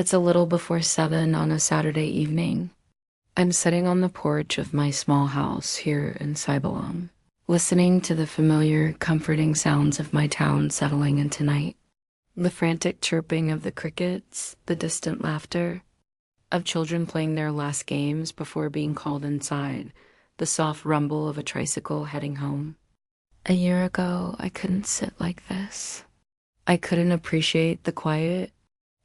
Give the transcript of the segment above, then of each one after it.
It's a little before 7 on a Saturday evening. I'm sitting on the porch of my small house here in Cybalom, listening to the familiar, comforting sounds of my town settling into night. The frantic chirping of the crickets, the distant laughter of children playing their last games before being called inside, the soft rumble of a tricycle heading home. A year ago, I couldn't sit like this. I couldn't appreciate the quiet.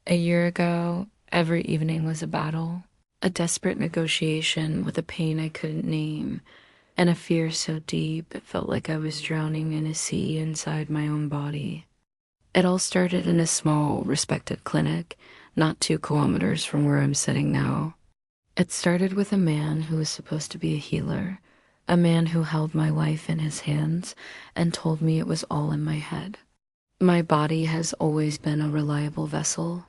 A year ago, every evening was a battle, a desperate negotiation with a pain I couldn't name, and a fear so deep it felt like I was drowning in a sea inside my own body. It all started in a small, respected clinic, not 2 kilometers from where I'm sitting now. It started with a man who was supposed to be a healer, a man who held my life in his hands and told me it was all in my head. My body has always been a reliable vessel.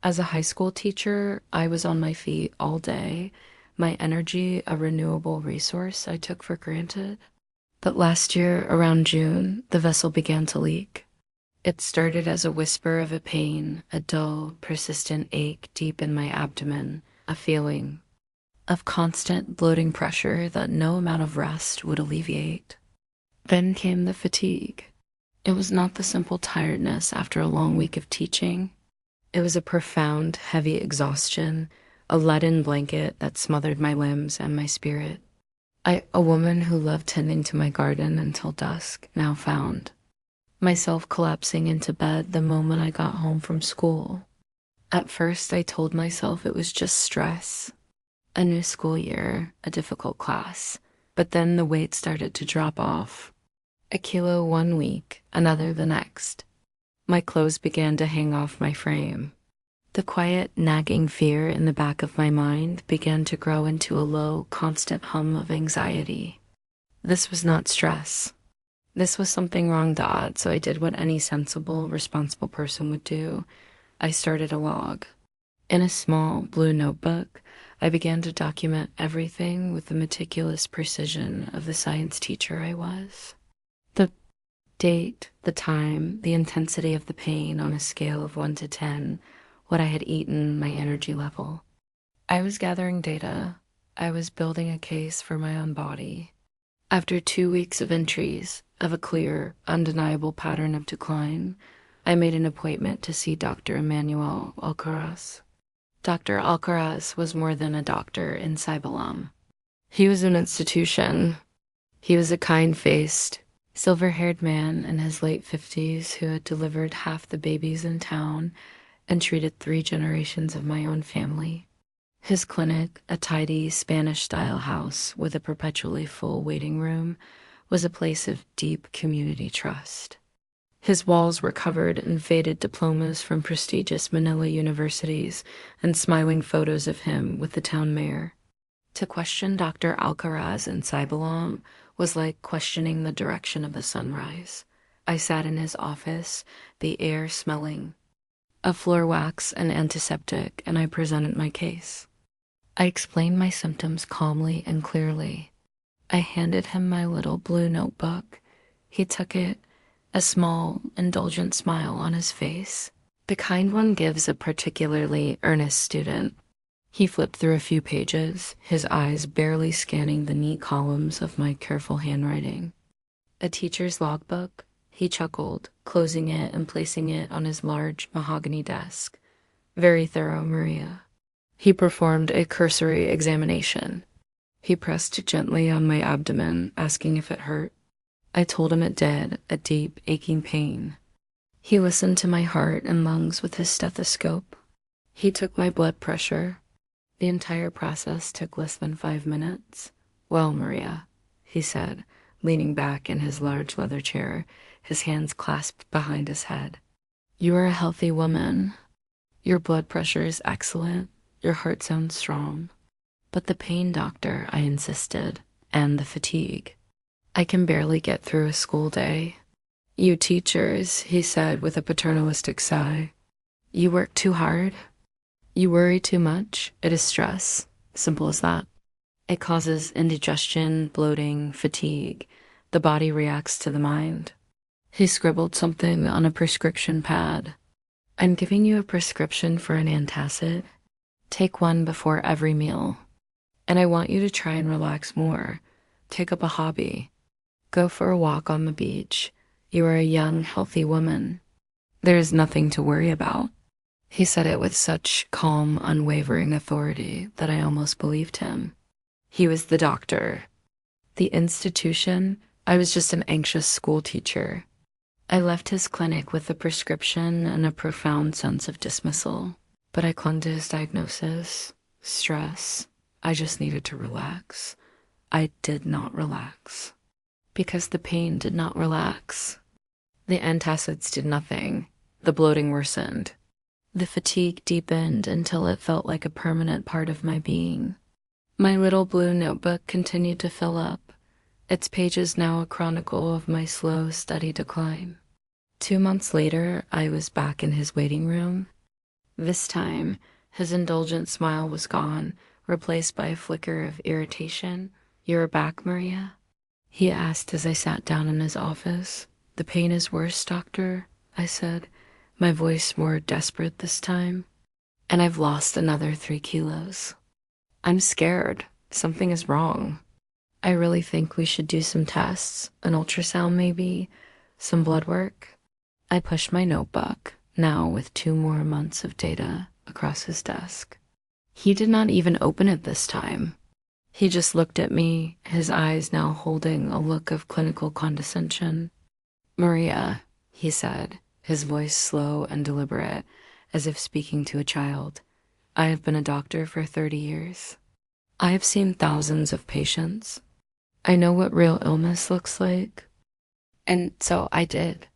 As a high school teacher, I was on my feet all day, my energy a renewable resource I took for granted. But last year, around June, the vessel began to leak. It started as a whisper of a pain, a dull, persistent ache deep in my abdomen, a feeling of constant bloating pressure that no amount of rest would alleviate. Then came the fatigue. It was not the simple tiredness after a long week of teaching. It was a profound, heavy exhaustion, a leaden blanket that smothered my limbs and my spirit. A woman who loved tending to my garden until dusk, now found myself collapsing into bed the moment I got home from school. At first, I told myself it was just stress, a new school year, a difficult class. But then the weight started to drop off. A kilo one week, another the next. My clothes began to hang off my frame. The quiet, nagging fear in the back of my mind began to grow into a low, constant hum of anxiety. This was not stress. This was something wrong dad, so I did what any sensible, responsible person would do. I started a log. In a small, blue notebook, I began to document everything with the meticulous precision of the science teacher I was. The date, the time, the intensity of the pain on a scale of 1 to 10, what I had eaten, my energy level. I was gathering data. I was building a case for my own body. After 2 weeks of entries, of a clear, undeniable pattern of decline, I made an appointment to see Dr. Emmanuel Alcaraz. Dr. Alcaraz was more than a doctor in Cybalom. He was an institution. He was a kind-faced, silver-haired man in his late 50s who had delivered half the babies in town and treated 3 generations of my own family. His clinic, a tidy Spanish-style house with a perpetually full waiting room, was a place of deep community trust. His walls were covered in faded diplomas from prestigious Manila universities and smiling photos of him with the town mayor. To question Dr. Alcaraz in Cybalom was like questioning the direction of the sunrise. I sat in his office, the air smelling of floor wax and antiseptic, and I presented my case. I explained my symptoms calmly and clearly. I handed him my little blue notebook. He took it, a small, indulgent smile on his face, the kind one gives a particularly earnest student. He flipped through a few pages, his eyes barely scanning the neat columns of my careful handwriting. A teacher's logbook, he chuckled, closing it and placing it on his large mahogany desk. Very thorough, Maria. He performed a cursory examination. He pressed gently on my abdomen, asking if it hurt. I told him it did, a deep, aching pain. He listened to my heart and lungs with his stethoscope. He took my blood pressure. The entire process took less than 5 minutes. Well, Maria, he said, leaning back in his large leather chair, his hands clasped behind his head. You are a healthy woman. Your blood pressure is excellent. Your heart sounds strong. But the pain, doctor, I insisted, and the fatigue. I can barely get through a school day. You teachers, he said with a paternalistic sigh. You work too hard. You worry too much. It is stress. Simple as that. It causes indigestion, bloating, fatigue. The body reacts to the mind. He scribbled something on a prescription pad. I'm giving you a prescription for an antacid. Take one before every meal. And I want you to try and relax more. Take up a hobby. Go for a walk on the beach. You are a young, healthy woman. There is nothing to worry about. He said it with such calm, unwavering authority that I almost believed him. He was the doctor. The institution, I was just an anxious school teacher. I left his clinic with a prescription and a profound sense of dismissal, but I clung to his diagnosis. Stress. I just needed to relax. I did not relax. Because the pain did not relax. The antacids did nothing. The bloating worsened. The fatigue deepened until it felt like a permanent part of my being. My little blue notebook continued to fill up, its pages now a chronicle of my slow, steady decline. 2 months later, I was back in his waiting room. This time, his indulgent smile was gone, replaced by a flicker of irritation. "You're back, Maria?" he asked as I sat down in his office. "The pain is worse, doctor," I said, my voice more desperate this time. "And I've lost another 3 kilos. I'm scared. Something is wrong. I really think we should do some tests, an ultrasound maybe, some blood work." I pushed my notebook, now with 2 more months of data, across his desk. He did not even open it this time. He just looked at me, his eyes now holding a look of clinical condescension. "Maria," he said, his voice slow and deliberate, as if speaking to a child. "I have been a doctor for 30 years. I have seen thousands of patients. I know what real illness looks like." And so I did.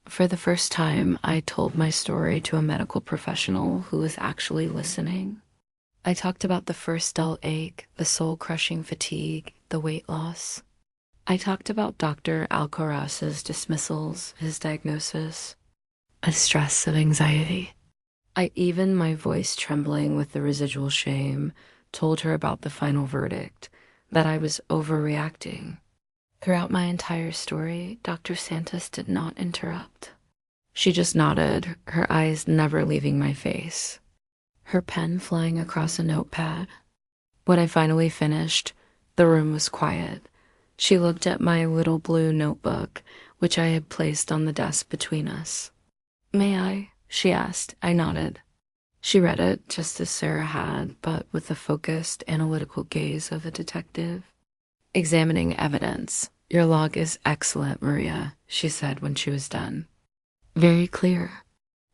For the first time, I told my story to a medical professional who was actually listening. I talked about the first dull ache, the soul-crushing fatigue, the weight loss. I talked about Dr. Alcaraz's dismissals, his diagnosis, a stress of anxiety. I even, my voice trembling with the residual shame, told her about the final verdict, that I was overreacting. Throughout my entire story, Dr. Santos did not interrupt. She just nodded, her eyes never leaving my face, her pen flying across a notepad. When I finally finished, the room was quiet. She looked at my little blue notebook, which I had placed on the desk between us. "May I?" she asked. I nodded. She read it, just as Sarah had, but with the focused, analytical gaze of a detective. "Examining evidence. Your log is excellent, Maria," she said when she was done. "Very clear."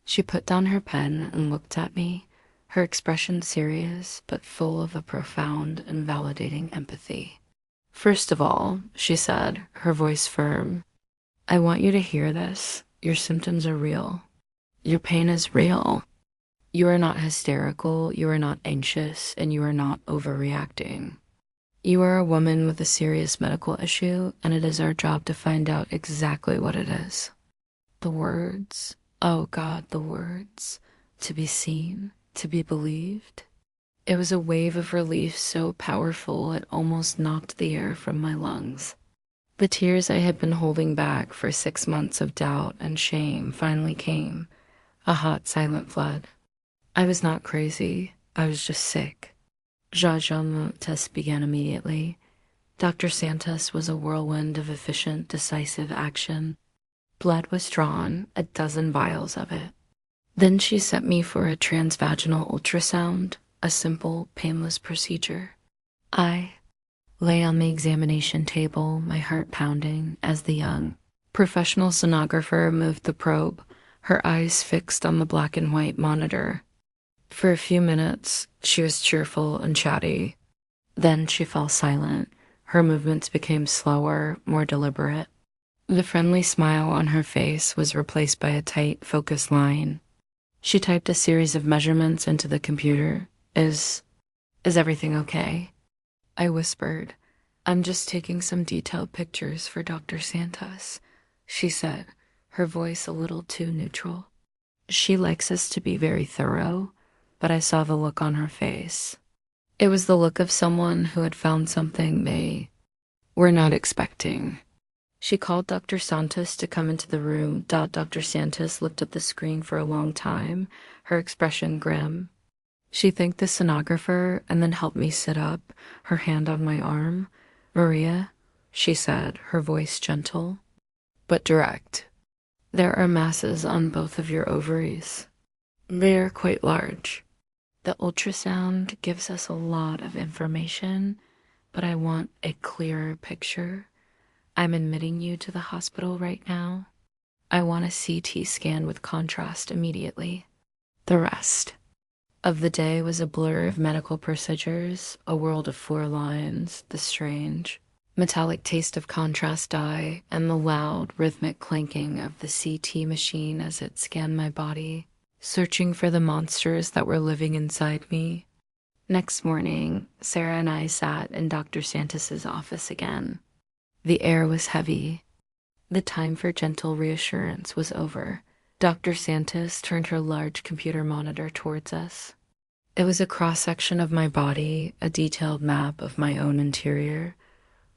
She put down her pen and looked at me, her expression serious but full of a profound and validating empathy. "First of all," she said, her voice firm, "I want you to hear this. Your symptoms are real. Your pain is real. You are not hysterical, you are not anxious, and you are not overreacting. You are a woman with a serious medical issue, and it is our job to find out exactly what it is." The words, oh God, the words, to be seen, to be believed. It was a wave of relief so powerful it almost knocked the air from my lungs. The tears I had been holding back for 6 months of doubt and shame finally came, a hot, silent flood. I was not crazy, I was just sick. Judgment test began immediately. Dr. Santos was a whirlwind of efficient, decisive action. Blood was drawn, a dozen vials of it. Then she sent me for a transvaginal ultrasound, a simple, painless procedure. I lay on the examination table, my heart pounding, as the young professional sonographer moved the probe, her eyes fixed on the black and white monitor. For a few minutes, she was cheerful and chatty. Then she fell silent. Her movements became slower, more deliberate. The friendly smile on her face was replaced by a tight, focused line. She typed a series of measurements into the computer. Is everything okay?" I whispered. "I'm just taking some detailed pictures for Dr. Santos," she said, her voice a little too neutral. "She likes us to be very thorough," but I saw the look on her face. It was the look of someone who had found something they were not expecting. She called Dr. Santos to come into the room. Dr. Santos looked at the screen for a long time, her expression grim. She thanked the sonographer and then helped me sit up, her hand on my arm. "Maria," she said, her voice gentle, but direct. "There are masses on both of your ovaries. They are quite large. The ultrasound gives us a lot of information, but I want a clearer picture. I'm admitting you to the hospital right now. I want a CT scan with contrast immediately." The rest of the day was a blur of medical procedures, a world of floor lines, the strange, metallic taste of contrast dye, and the loud, rhythmic clanking of the CT machine as it scanned my body, searching for the monsters that were living inside me. Next morning, Sarah and I sat in Dr. Santos's office again. The air was heavy. The time for gentle reassurance was over. Dr. Santos turned her large computer monitor towards us. It was a cross-section of my body, a detailed map of my own interior.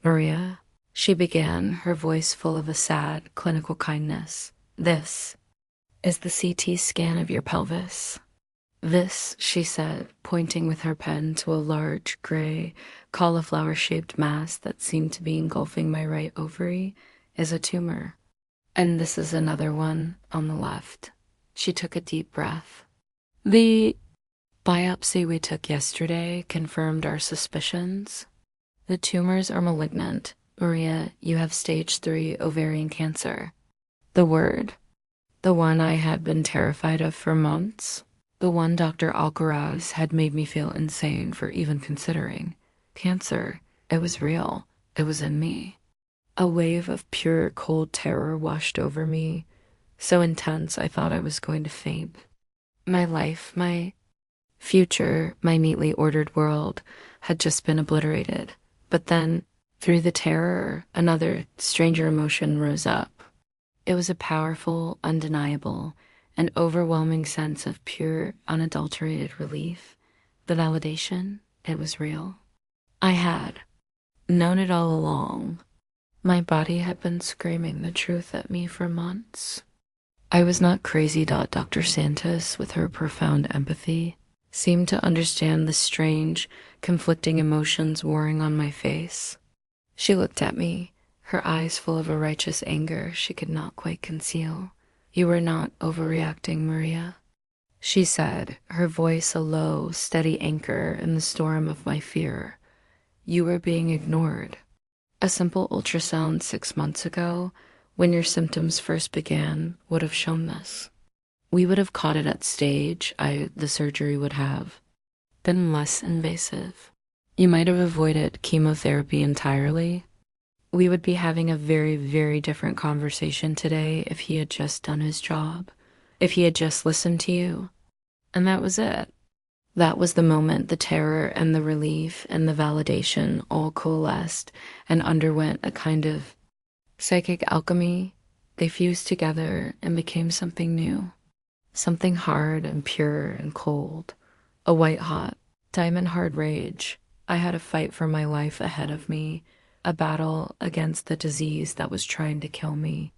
"Maria," she began, her voice full of a sad, clinical kindness. "This is the CT scan of your pelvis. This," she said, pointing with her pen to a large, gray, cauliflower-shaped mass that seemed to be engulfing my right ovary, "is a tumor. And this is another one on the left." She took a deep breath. "The biopsy we took yesterday confirmed our suspicions. The tumors are malignant. Maria, you have stage 3 ovarian cancer. The word, the one I had been terrified of for months, the one Dr. Alcaraz had made me feel insane for even considering. Cancer, it was real. It was in me." A wave of pure, cold terror washed over me, so intense I thought I was going to faint. My life, my future, my neatly ordered world had just been obliterated. But then, through the terror, another stranger emotion rose up. It was a powerful, undeniable, and overwhelming sense of pure, unadulterated relief. The validation, it was real. I had known it all along. My body had been screaming the truth at me for months. I was not crazy. Dr. Santos, with her profound empathy, seemed to understand the strange, conflicting emotions warring on my face. She looked at me, her eyes full of a righteous anger she could not quite conceal. "You are not overreacting, Maria," she said, her voice a low, steady anchor in the storm of my fear. "You were being ignored. A simple ultrasound 6 months ago, when your symptoms first began, would have shown this. We would have caught it at stage. The surgery would have been less invasive. You might have avoided chemotherapy entirely. We would be having a very, very different conversation today if he had just done his job, if he had just listened to you." And that was it. That was the moment the terror and the relief and the validation all coalesced and underwent a kind of psychic alchemy. They fused together and became something new. Something hard and pure and cold. A white-hot, diamond-hard rage. I had a fight for my life ahead of me, a battle against the disease that was trying to kill me.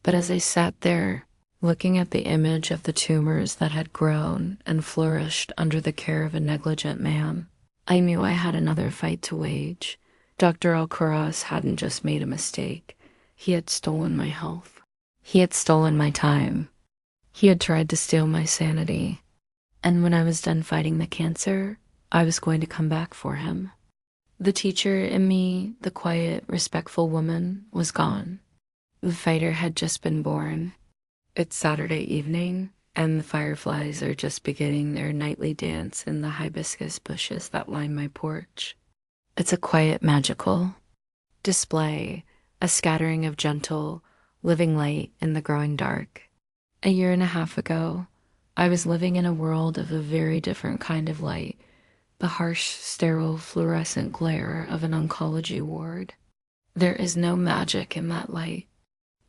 But as I sat there, looking at the image of the tumors that had grown and flourished under the care of a negligent man, I knew I had another fight to wage. Dr. Alcaraz hadn't just made a mistake. He had stolen my health. He had stolen my time. He had tried to steal my sanity. And when I was done fighting the cancer, I was going to come back for him. The teacher in me, the quiet, respectful woman, was gone. The fighter had just been born. It's Saturday evening, and the fireflies are just beginning their nightly dance in the hibiscus bushes that line my porch. It's a quiet, magical display, a scattering of gentle, living light in the growing dark. A year and a half ago, I was living in a world of a very different kind of light, the harsh, sterile, fluorescent glare of an oncology ward. There is no magic in that light.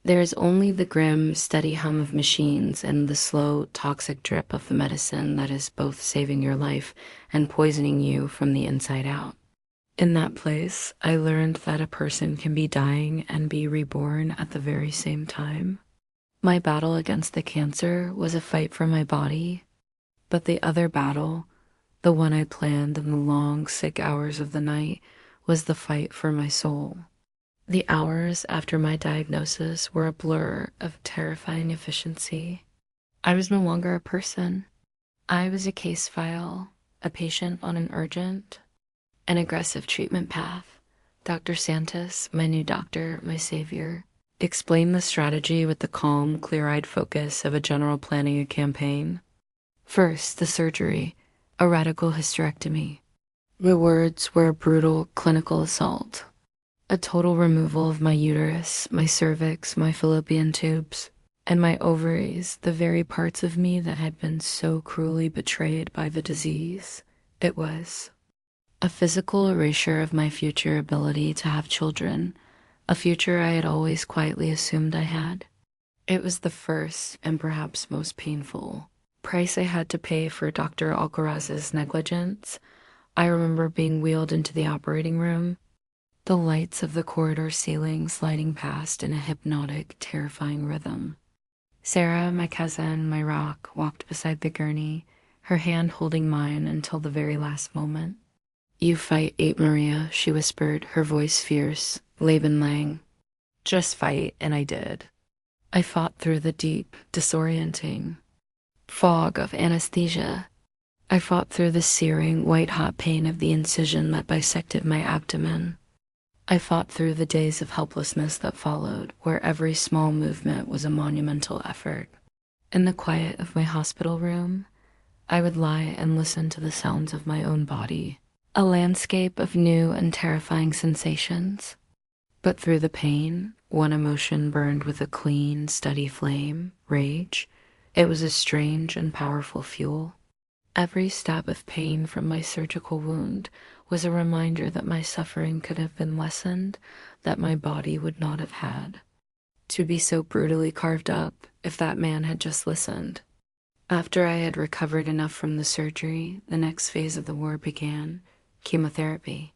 There is only the grim, steady hum of machines and the slow, toxic drip of the medicine that is both saving your life and poisoning you from the inside out. In that place, I learned that a person can be dying and be reborn at the very same time. My battle against the cancer was a fight for my body, but the other battle, the one I planned in the long, sick hours of the night, was the fight for my soul. The hours after my diagnosis were a blur of terrifying efficiency. I was no longer a person. I was a case file, a patient on an urgent, an aggressive treatment path. Dr. Santos, my new doctor, my savior, explained the strategy with the calm, clear-eyed focus of a general planning a campaign. First, the surgery, a radical hysterectomy. The words were a brutal clinical assault. A total removal of my uterus, my cervix, my fallopian tubes, and my ovaries, the very parts of me that had been so cruelly betrayed by the disease. It was a physical erasure of my future ability to have children, a future I had always quietly assumed I had. It was the first and perhaps most painful price I had to pay for Dr. Alcaraz's negligence. I remember being wheeled into the operating room, the lights of the corridor ceiling sliding past in a hypnotic, terrifying rhythm. Sarah, my cousin, my rock, walked beside the gurney, her hand holding mine until the very last moment. "You fight, Aunt Maria," she whispered, her voice fierce, Laban Lang. Just fight, and I did. I fought through the deep, disorienting fog of anesthesia. I fought through the searing, white-hot pain of the incision that bisected my abdomen. I fought through the days of helplessness that followed, where every small movement was a monumental effort. In the quiet of my hospital room, I would lie and listen to the sounds of my own body, a landscape of new and terrifying sensations. But through the pain, one emotion burned with a clean, steady flame, rage. It was a strange and powerful fuel. Every stab of pain from my surgical wound was a reminder that my suffering could have been lessened, that my body would not have had to be so brutally carved up if that man had just listened. After I had recovered enough from the surgery, the next phase of the war began: chemotherapy.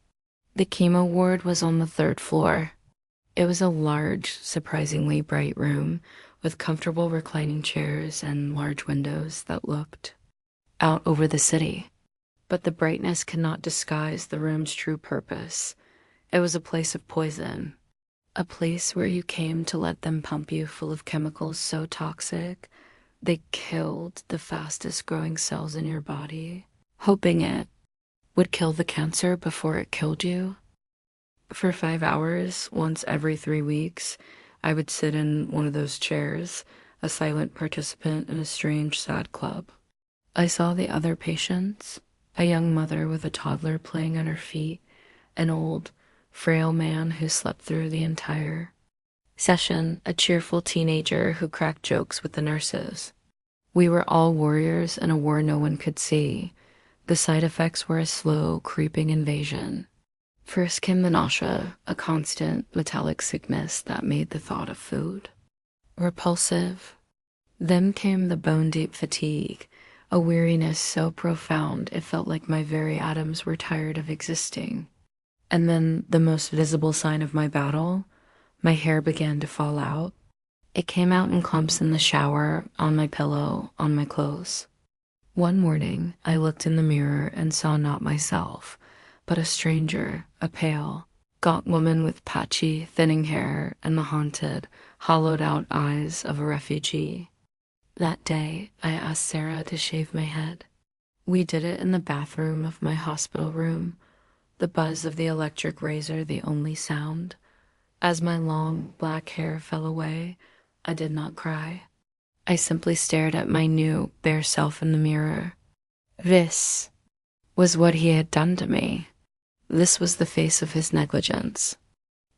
The chemo ward was on the 3rd floor. It was a large, surprisingly bright room with comfortable reclining chairs and large windows that looked out over the city. But the brightness could not disguise the room's true purpose. It was a place of poison, a place where you came to let them pump you full of chemicals so toxic they killed the fastest growing cells in your body, hoping it would kill the cancer before it killed you. For 5 hours, once every 3 weeks, I would sit in one of those chairs, a silent participant in a strange, sad club. I saw the other patients, a young mother with a toddler playing at her feet, an old, frail man who slept through the entire session, a cheerful teenager who cracked jokes with the nurses. We were all warriors in a war no one could see. The side effects were a slow, creeping invasion. First came the nausea, a constant, metallic sickness that made the thought of food repulsive. Then came the bone-deep fatigue, a weariness so profound it felt like my very atoms were tired of existing. And then the most visible sign of my battle, my hair began to fall out. It came out in clumps in the shower, on my pillow, on my clothes. One morning, I looked in the mirror and saw not myself, but a stranger, a pale, gaunt woman with patchy, thinning hair and the haunted, hollowed-out eyes of a refugee. That day, I asked Sarah to shave my head. We did it in the bathroom of my hospital room, the buzz of the electric razor the only sound. As my long, black hair fell away, I did not cry. I simply stared at my new, bare self in the mirror. This was what he had done to me. This was the face of his negligence.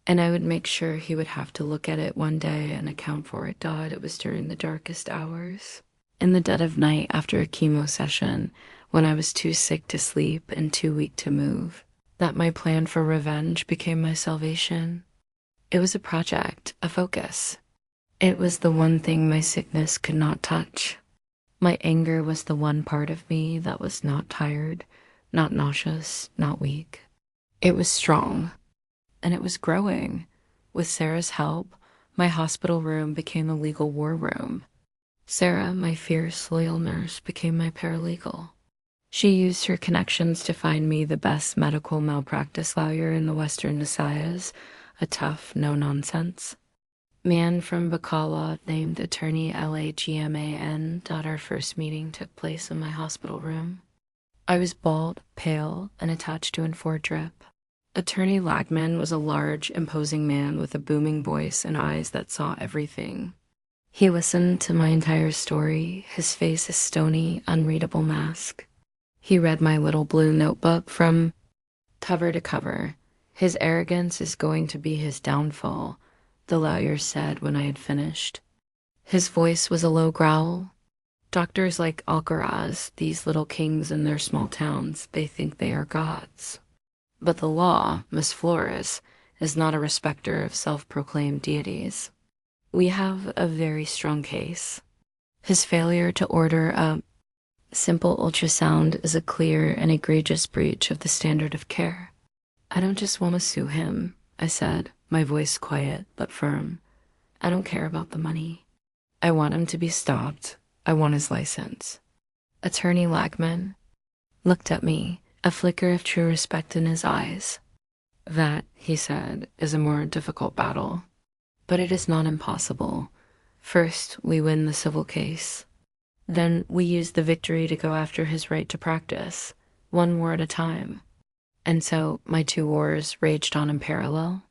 And I would make sure he would have to look at it one day and account for it. It was during the darkest hours. In the dead of night after a chemo session, when I was too sick to sleep and too weak to move, that my plan for revenge became my salvation. It was a project, a focus. It was the one thing my sickness could not touch. My anger was the one part of me that was not tired, not nauseous, not weak. It was strong, and it was growing. With Sarah's help, my hospital room became a legal war room. Sarah, my fierce, loyal nurse, became my paralegal. She used her connections to find me the best medical malpractice lawyer in the Western Visayas, a tough, no-nonsense man from Bacala named Attorney Lagman. Our first meeting took place in my hospital room. I was bald, pale, and attached to an four-drip. Attorney Lagman was a large, imposing man with a booming voice and eyes that saw everything. He listened to my entire story, his face a stony, unreadable mask. He read my little blue notebook from cover to cover. His arrogance is going to be his downfall, the lawyer said when I had finished. His voice was a low growl. Doctors like Alcaraz, these little kings in their small towns, they think they are gods. But the law, Miss Flores, is not a respecter of self-proclaimed deities. We have a very strong case. His failure to order a simple ultrasound is a clear and egregious breach of the standard of care. I don't just want to sue him, I said, my voice quiet but firm. I don't care about the money. I want him to be stopped. I want his license. Attorney Lagman looked at me, a flicker of true respect in his eyes. That, he said, is a more difficult battle. But it is not impossible. First, we win the civil case. Then we use the victory to go after his right to practice, one war at a time. And so my two wars raged on in parallel.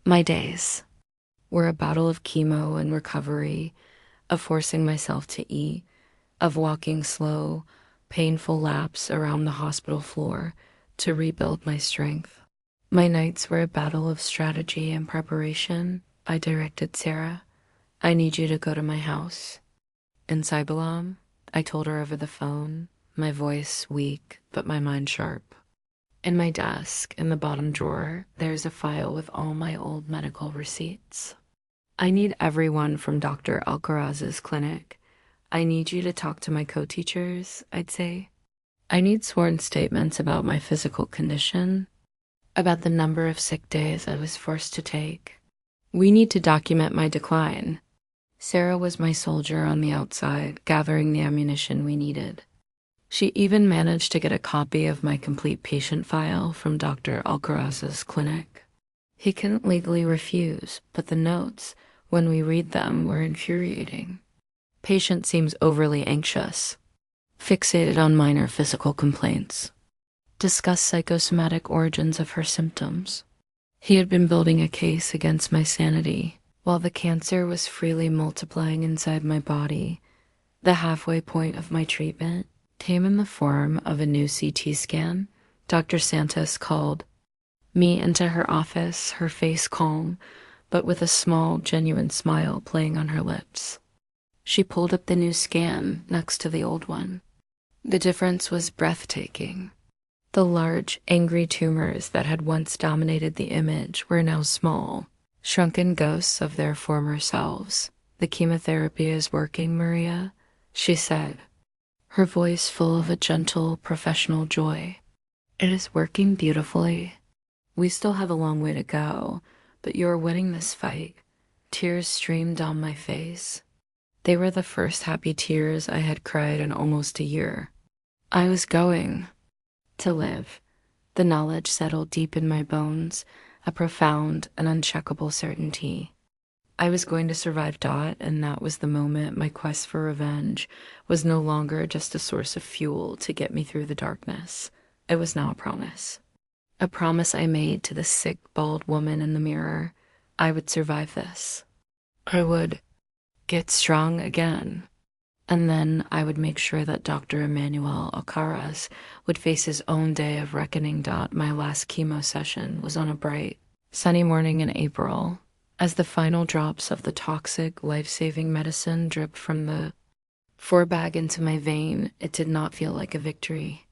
My days were a battle of chemo and recovery, of forcing myself to eat, of walking slow, painful laps around the hospital floor to rebuild my strength. My nights were a battle of strategy and preparation. I directed Sarah, I need you to go to my house. In Cyberlam, I told her over the phone, my voice weak, but my mind sharp. In my desk, in the bottom drawer, there's a file with all my old medical receipts. I need everyone from Dr. Alcaraz's clinic. I need you to talk to my co-teachers, I'd say. I need sworn statements about my physical condition, about the number of sick days I was forced to take. We need to document my decline. Sarah was my soldier on the outside, gathering the ammunition we needed. She even managed to get a copy of my complete patient file from Dr. Alcaraz's clinic. He couldn't legally refuse, but the notes, when we read them, were infuriating. Patient seems overly anxious, fixated on minor physical complaints. Discuss psychosomatic origins of her symptoms. He had been building a case against my sanity, while the cancer was freely multiplying inside my body. The halfway point of my treatment came in the form of a new CT scan. Dr. Santos called me into her office, her face calm, but with a small, genuine smile playing on her lips. She pulled up the new scan next to the old one. The difference was breathtaking. The large, angry tumors that had once dominated the image were now small, shrunken ghosts of their former selves. The chemotherapy is working, Maria, she said, her voice full of a gentle, professional joy. It is working beautifully. We still have a long way to go, but you're winning this fight. Tears streamed down my face. They were the first happy tears I had cried in almost a year. I was going to live. The knowledge settled deep in my bones, a profound and uncheckable certainty. I was going to survive Dot, and that was the moment my quest for revenge was no longer just a source of fuel to get me through the darkness. It was now a promise. A promise I made to the sick, bald woman in the mirror. I would survive this. I would get strong again. And then I would make sure that Dr. Emmanuel Alcaraz would face his own day of reckoning. My last chemo session was on a bright, sunny morning in April. As the final drops of the toxic, life-saving medicine dripped from the bag into my vein, it did not feel like a victory.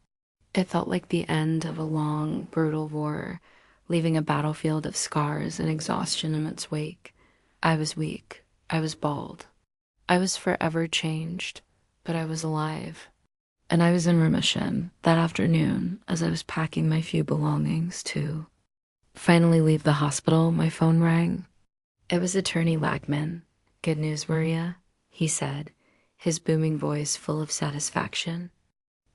It felt like the end of a long, brutal war, leaving a battlefield of scars and exhaustion in its wake. I was weak. I was bald. I was forever changed, but I was alive. And I was in remission that afternoon as I was packing my few belongings to finally leave the hospital, my phone rang. It was Attorney Lagman. "Good news, Maria," he said, his booming voice full of satisfaction.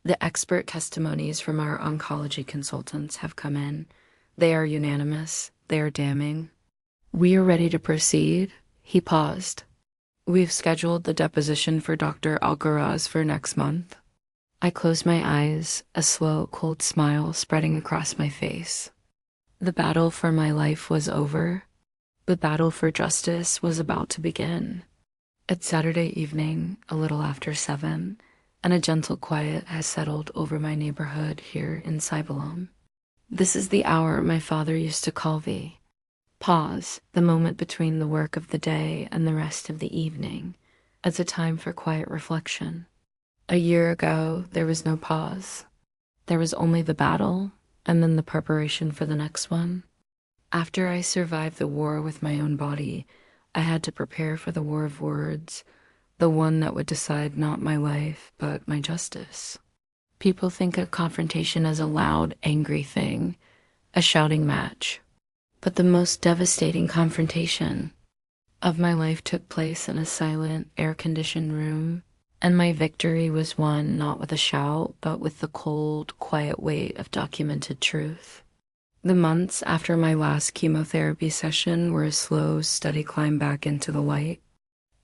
"The expert testimonies from our oncology consultants have come in. They are unanimous. They are damning. We are ready to proceed." He paused. "We've scheduled the deposition for Dr. Alcaraz for next month." I closed my eyes, a slow, cold smile spreading across my face. The battle for my life was over. The battle for justice was about to begin. It's Saturday evening, a little after 7, and a gentle quiet has settled over my neighborhood here in Cybelum. This is the hour my father used to call thee. Pause, the moment between the work of the day and the rest of the evening, as a time for quiet reflection. A year ago, there was no pause. There was only the battle, and then the preparation for the next one. After I survived the war with my own body, I had to prepare for the war of words, the one that would decide not my life, but my justice. People think of confrontation as a loud, angry thing, a shouting match. But the most devastating confrontation of my life took place in a silent, air-conditioned room, and my victory was won not with a shout, but with the cold, quiet weight of documented truth. The months after my last chemotherapy session were a slow, steady climb back into the light.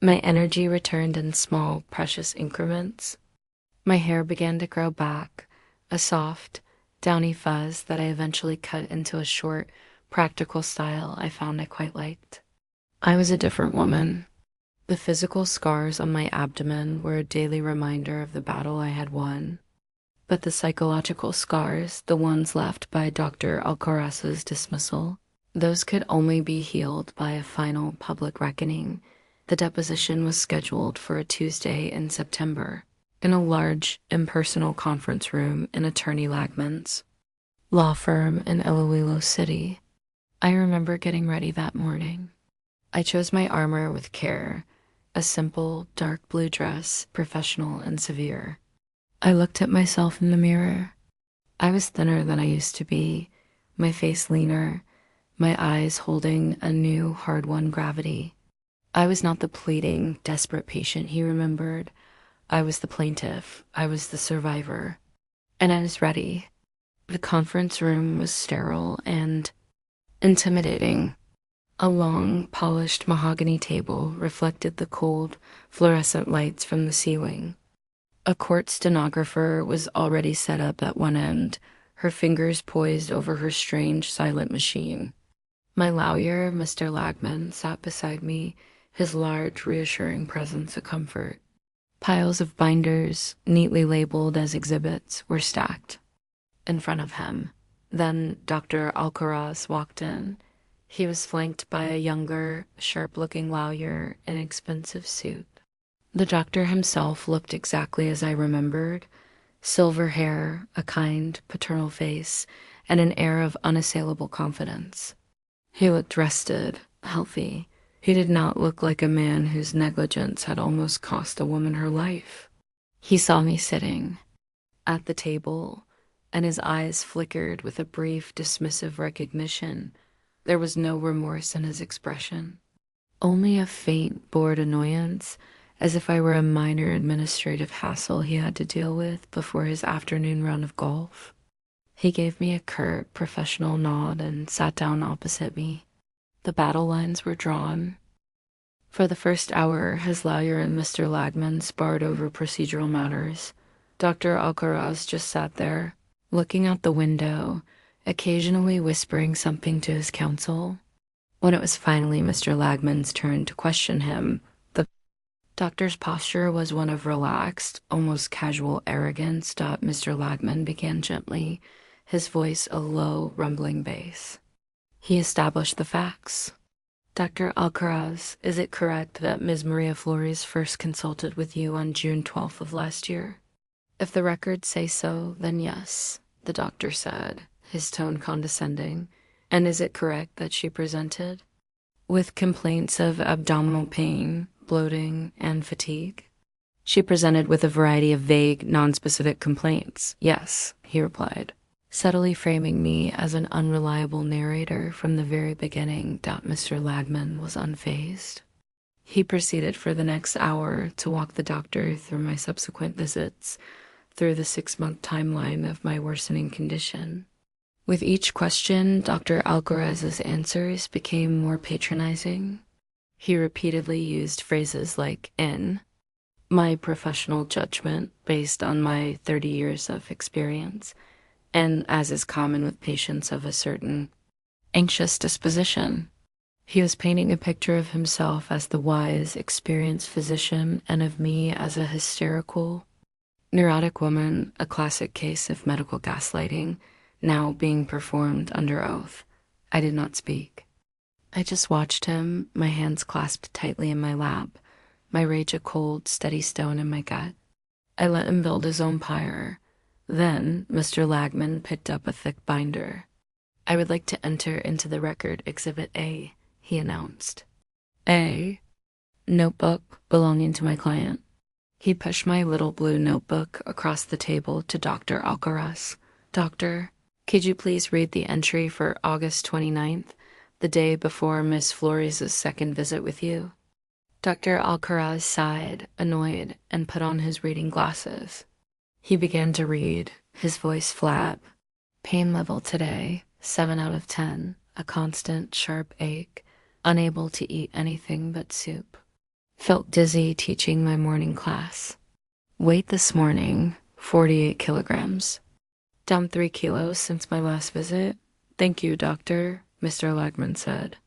My energy returned in small, precious increments. My hair began to grow back, a soft, downy fuzz that I eventually cut into a short, practical style I found I quite liked. I was a different woman. The physical scars on my abdomen were a daily reminder of the battle I had won. But the psychological scars, the ones left by Dr. Alcaraz's dismissal, those could only be healed by a final public reckoning. The deposition was scheduled for a Tuesday in September, in a large, impersonal conference room in Attorney Lagman's law firm in Iloilo City. I remember getting ready that morning. I chose my armor with care, a simple, dark blue dress, professional and severe. I looked at myself in the mirror. I was thinner than I used to be, my face leaner, my eyes holding a new, hard-won gravity. I was not the pleading, desperate patient he remembered. I was the plaintiff. I was the survivor. And I was ready. The conference room was sterile and intimidating. A long, polished mahogany table reflected the cold, fluorescent lights from the ceiling. A court stenographer was already set up at one end, her fingers poised over her strange, silent machine. My lawyer, Mr. Lagman, sat beside me, his large, reassuring presence a comfort. Piles of binders, neatly labeled as exhibits, were stacked in front of him. Then Dr. Alcaraz walked in. He was flanked by a younger, sharp-looking lawyer in an expensive suit. The doctor himself looked exactly as I remembered. Silver hair, a kind, paternal face, and an air of unassailable confidence. He looked rested, healthy. He did not look like a man whose negligence had almost cost a woman her life. He saw me sitting at the table, and his eyes flickered with a brief, dismissive recognition. There was no remorse in his expression, only a faint, bored annoyance, as if I were a minor administrative hassle he had to deal with before his afternoon run of golf. He gave me a curt, professional nod and sat down opposite me. The battle lines were drawn. For the first hour, his lawyer and Mr. Lagman sparred over procedural matters. Dr. Alcaraz just sat there, looking out the window, occasionally whispering something to his counsel. When it was finally Mr. Lagman's turn to question him, the doctor's posture was one of relaxed, almost casual arrogance. Mr. Lagman began gently, his voice a low, rumbling bass. He established the facts. "Dr. Alcaraz, is it correct that Ms. Maria Flores first consulted with you on June 12th of last year?" "If the records say so, then yes," the doctor said, his tone condescending. "And is it correct that she presented with complaints of abdominal pain, bloating, and fatigue?" "She presented with a variety of vague, nonspecific complaints, yes," he replied. subtly framing me as an unreliable narrator from the very beginning. Mr. Lagman was unfazed. He proceeded for the next hour to walk the doctor through my subsequent visits, through the 6-month timeline of my worsening condition. With each question, Dr. Alcaraz's answers became more patronizing. He repeatedly used phrases like "in," my professional judgment based on my 30 years of experience, and as is common with patients of a certain anxious disposition. He was painting a picture of himself as the wise, experienced physician and of me as a hysterical, neurotic woman, a classic case of medical gaslighting, now being performed under oath. I did not speak. I just watched him, my hands clasped tightly in my lap, my rage a cold, steady stone in my gut. I let him build his own pyre. Then Mr. Lagman picked up a thick binder. "I would like to enter into the record Exhibit A," he announced. "A?" "Notebook belonging to my client." He pushed my little blue notebook across the table to Dr. Alcaraz. "Doctor, could you please read the entry for August 29th, the day before Miss Flores' second visit with you?" Dr. Alcaraz sighed, annoyed, and put on his reading glasses. He began to read, his voice flat. "Pain level today, 7 out of 10, a constant, sharp ache, unable to eat anything but soup. Felt dizzy teaching my morning class. Weight this morning, 48 kilograms. Down 3 kilos since my last visit. Thank you, doctor," Mr. Lagman said.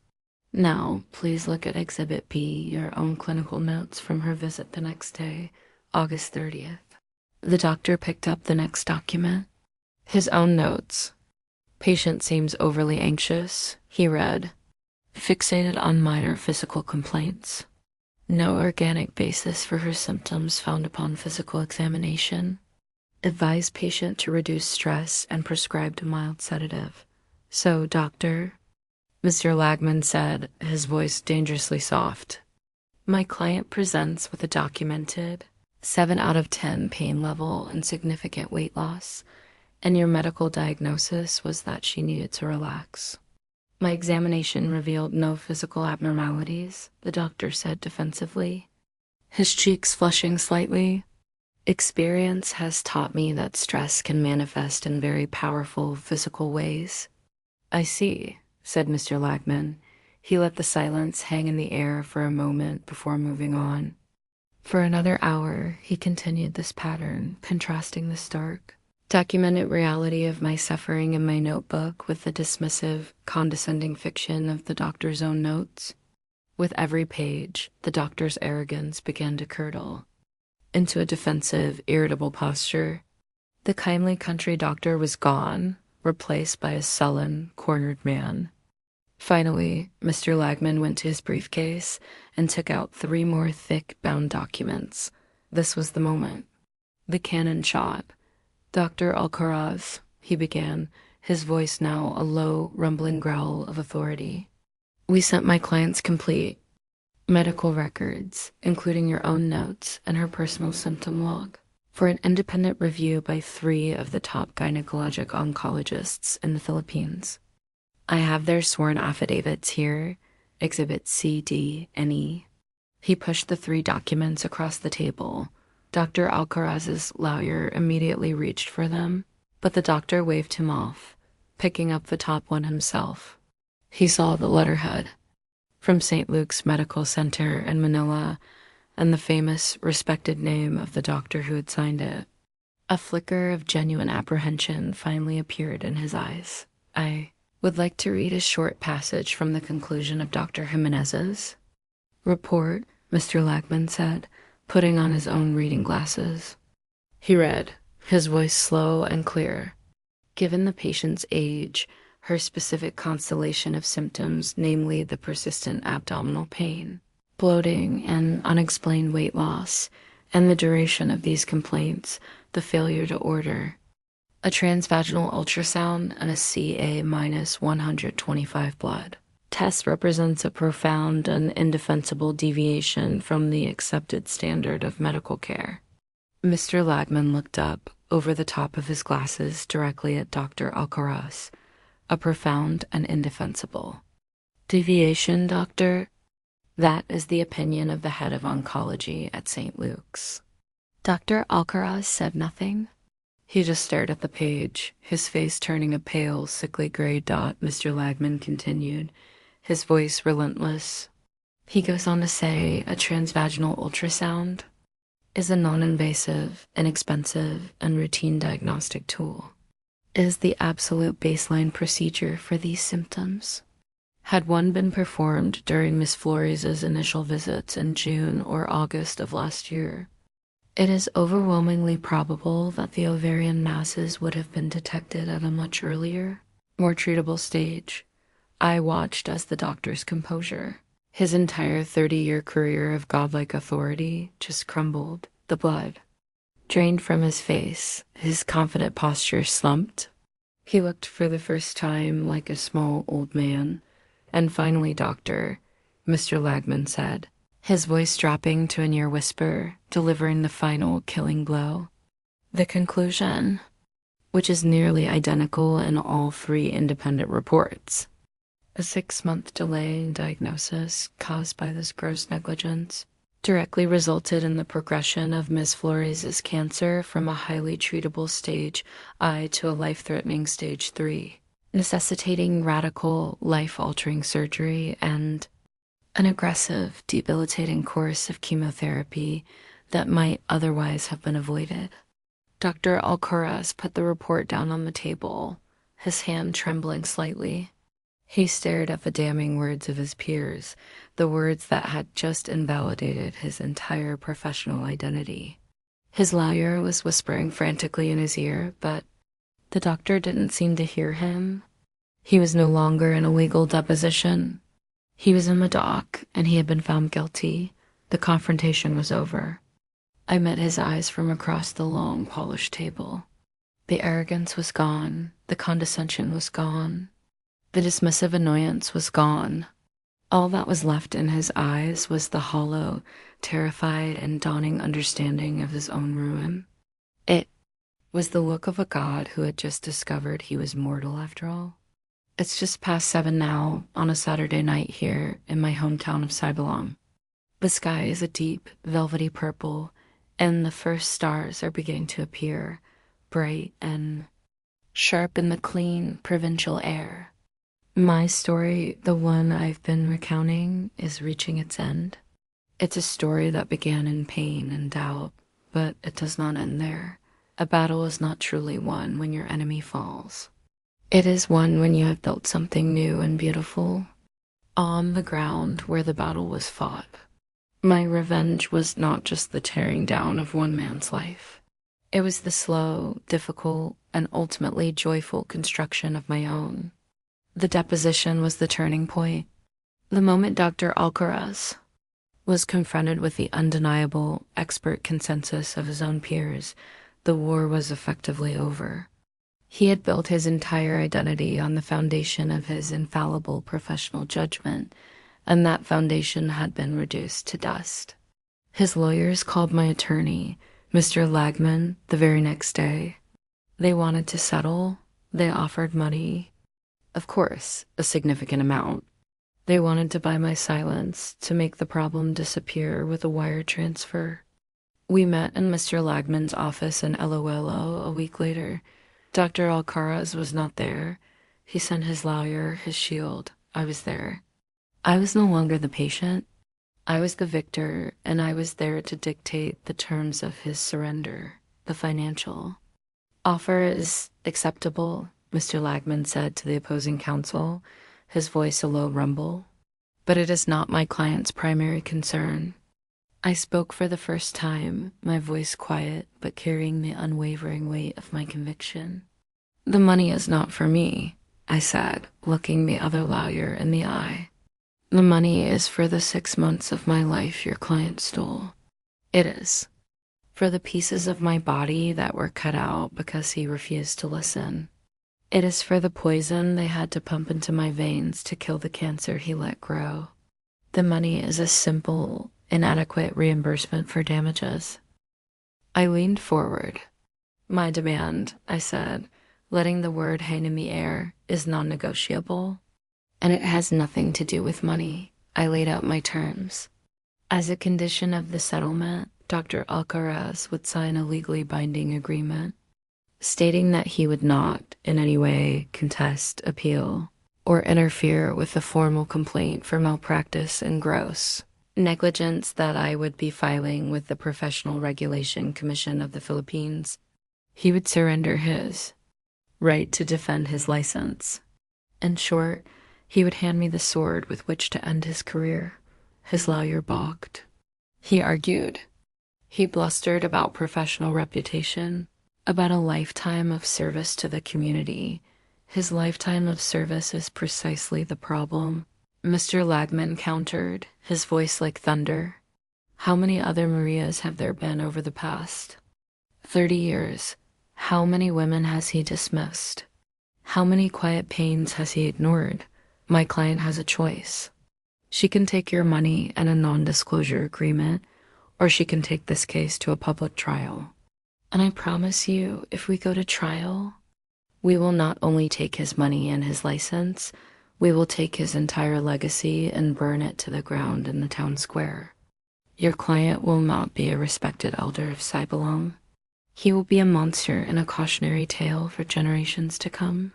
"Now, please look at Exhibit B, your own clinical notes from her visit the next day, August 30th. The doctor picked up the next document. His own notes. "Patient seems overly anxious," he read. "Fixated on minor physical complaints. No organic basis for her symptoms found upon physical examination. Advise patient to reduce stress and prescribed a mild sedative. So, doctor," Mr. Lagman said, his voice dangerously soft, "my client presents with a documented 7 out of 10 pain level and significant weight loss, and your medical diagnosis was that she needed to relax." "My examination revealed no physical abnormalities," the doctor said defensively, his cheeks flushing slightly. "Experience has taught me that stress can manifest in very powerful physical ways." "I see," said Mr. Lagman. He let the silence hang in the air for a moment before moving on. For another hour, he continued this pattern, contrasting the stark, documented reality of my suffering in my notebook with the dismissive, condescending fiction of the doctor's own notes. With every page, the doctor's arrogance began to curdle into a defensive, irritable posture. The kindly country doctor was gone, replaced by a sullen, cornered man. Finally, Mr. Lagman went to his briefcase and took out 3 more thick, bound documents. This was the moment. The cannon shot. "Dr. Alcaraz," he began, his voice now a low, rumbling growl of authority. "We sent my client's complete medical records, including your own notes and her personal symptom log, for an independent review by 3 of the top gynecologic oncologists in the Philippines. I have their sworn affidavits here, Exhibits C, D, and E." He pushed the 3 documents across the table. Dr. Alcaraz's lawyer immediately reached for them, but the doctor waved him off, picking up the top one himself. He saw the letterhead, "From St. Luke's Medical Center in Manila," and the famous, respected name of the doctor who had signed it. A flicker of genuine apprehension finally appeared in his eyes. "I would like to read a short passage from the conclusion of Dr. Jimenez's report," Mr. Lagman said, putting on his own reading glasses. He read, his voice slow and clear. "Given the patient's age, her specific constellation of symptoms, namely the persistent abdominal pain, bloating, and unexplained weight loss, and the duration of these complaints, the failure to order a transvaginal ultrasound and a Ca-125 blood. Test represents a profound and indefensible deviation from the accepted standard of medical care." Mr. Lagman looked up, over the top of his glasses directly at Dr. Alcaraz, a profound and indefensible. Deviation, doctor? That is the opinion of the head of oncology at St. Luke's. Dr. Alcaraz said nothing. He just stared at the page, his face turning a pale, sickly gray dot. Mr. Lagman continued, his voice relentless. He goes on to say a transvaginal ultrasound is a non-invasive, inexpensive, and routine diagnostic tool. It is the absolute baseline procedure for these symptoms. Had one been performed during Miss Flores' initial visits in June or August of last year, it is overwhelmingly probable that the ovarian masses would have been detected at a much earlier, more treatable stage. I watched as the doctor's composure, his entire 30-year career of godlike authority, just crumbled. The blood drained from his face, his confident posture slumped. He looked for the first time like a small old man. And finally, doctor, Mr. Lagman said, his voice dropping to a near whisper, delivering the final killing blow. The conclusion, which is nearly identical in all three independent reports. A 6-month delay in diagnosis caused by this gross negligence directly resulted in the progression of Ms. Flores' cancer from a highly treatable stage I to a life-threatening stage 3, necessitating radical, life-altering surgery and an aggressive, debilitating course of chemotherapy that might otherwise have been avoided. Dr. Alcaraz put the report down on the table, his hand trembling slightly. He stared at the damning words of his peers, the words that had just invalidated his entire professional identity. His lawyer was whispering frantically in his ear, but the doctor didn't seem to hear him. He was no longer in a legal deposition. He was in the dock, and he had been found guilty. The confrontation was over. I met his eyes from across the long, polished table. The arrogance was gone. The condescension was gone. The dismissive annoyance was gone. All that was left in his eyes was the hollow, terrified, and dawning understanding of his own ruin. It was the look of a god who had just discovered he was mortal after all. It's just past 7 now, on a Saturday night here in my hometown of Cybelong. The sky is a deep, velvety purple, and the first stars are beginning to appear, bright and sharp in the clean, provincial air. My story, the one I've been recounting, is reaching its end. It's a story that began in pain and doubt, but it does not end there. A battle is not truly won when your enemy falls. It is won when you have built something new and beautiful on the ground where the battle was fought. My revenge was not just the tearing down of one man's life. It was the slow, difficult, and ultimately joyful construction of my own. The deposition was the turning point. The moment Dr. Alcaraz was confronted with the undeniable, expert consensus of his own peers, the war was effectively over. He had built his entire identity on the foundation of his infallible professional judgment, and that foundation had been reduced to dust. His lawyers called my attorney, Mr. Lagman, the very next day. They wanted to settle. They offered money. Of course, a significant amount. They wanted to buy my silence, to make the problem disappear with a wire transfer. We met in Mr. Lagman's office in LOLO a week later. Dr. Alcaraz was not there. He sent his lawyer, his shield. I was there. I was no longer the patient. I was the victor, and I was there to dictate the terms of his surrender, the financial. Offer is acceptable, Mr. Lagman said to the opposing counsel, his voice a low rumble. But it is not my client's primary concern. I spoke for the first time, my voice quiet but carrying the unwavering weight of my conviction. The money is not for me, I said, looking the other lawyer in the eye. The money is for the 6 months of my life your client stole. It is. For the pieces of my body that were cut out because he refused to listen. It is for the poison they had to pump into my veins to kill the cancer he let grow. The money is a simple, inadequate reimbursement for damages. I leaned forward. My demand, I said, letting the word hang in the air, is non-negotiable. And it has nothing to do with money. I laid out my terms. As a condition of the settlement, Dr. Alcaraz would sign a legally binding agreement, stating that he would not in any way contest, appeal, or interfere with the formal complaint for malpractice and gross negligence that I would be filing with the Professional Regulation Commission of the Philippines. He would surrender his right to defend his license. In short, he would hand me the sword with which to end his career. His lawyer balked. He argued. He blustered about professional reputation, about a lifetime of service to the community. His lifetime of service is precisely the problem. Mr. Lagman countered, his voice like thunder. How many other Marias have there been over the past 30 years? How many women has he dismissed? How many quiet pains has he ignored? My client has a choice. She can take your money and a non-disclosure agreement, or she can take this case to a public trial. And I promise you, if we go to trial, we will not only take his money and his license, we will take his entire legacy and burn it to the ground in the town square. Your client will not be a respected elder of Cybelong. He will be a monster and a cautionary tale for generations to come.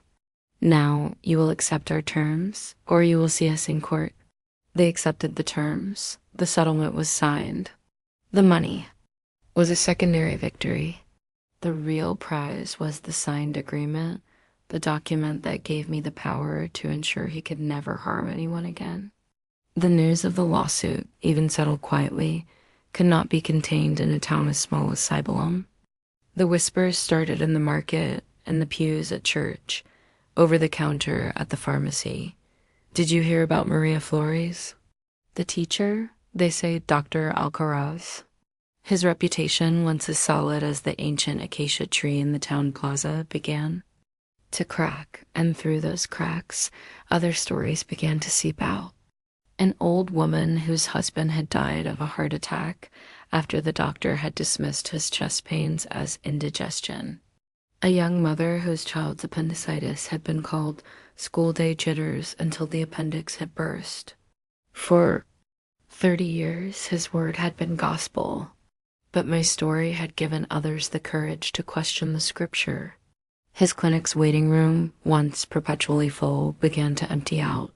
Now, you will accept our terms, or you will see us in court. They accepted the terms. The settlement was signed. The money was a secondary victory. The real prize was the signed agreement, the document that gave me the power to ensure he could never harm anyone again. The news of the lawsuit, even settled quietly, could not be contained in a town as small as Cybelum. The whispers started in the market, in the pews at church, over the counter at the pharmacy. Did you hear about Maria Flores? The teacher? They say Dr. Alcaraz. His reputation, once as solid as the ancient acacia tree in the town plaza, began to crack, and through those cracks, other stories began to seep out. An old woman whose husband had died of a heart attack after the doctor had dismissed his chest pains as indigestion. A young mother whose child's appendicitis had been called school day jitters until the appendix had burst. For 30 years, his word had been gospel, but my story had given others the courage to question the scripture. His clinic's waiting room, once perpetually full, began to empty out.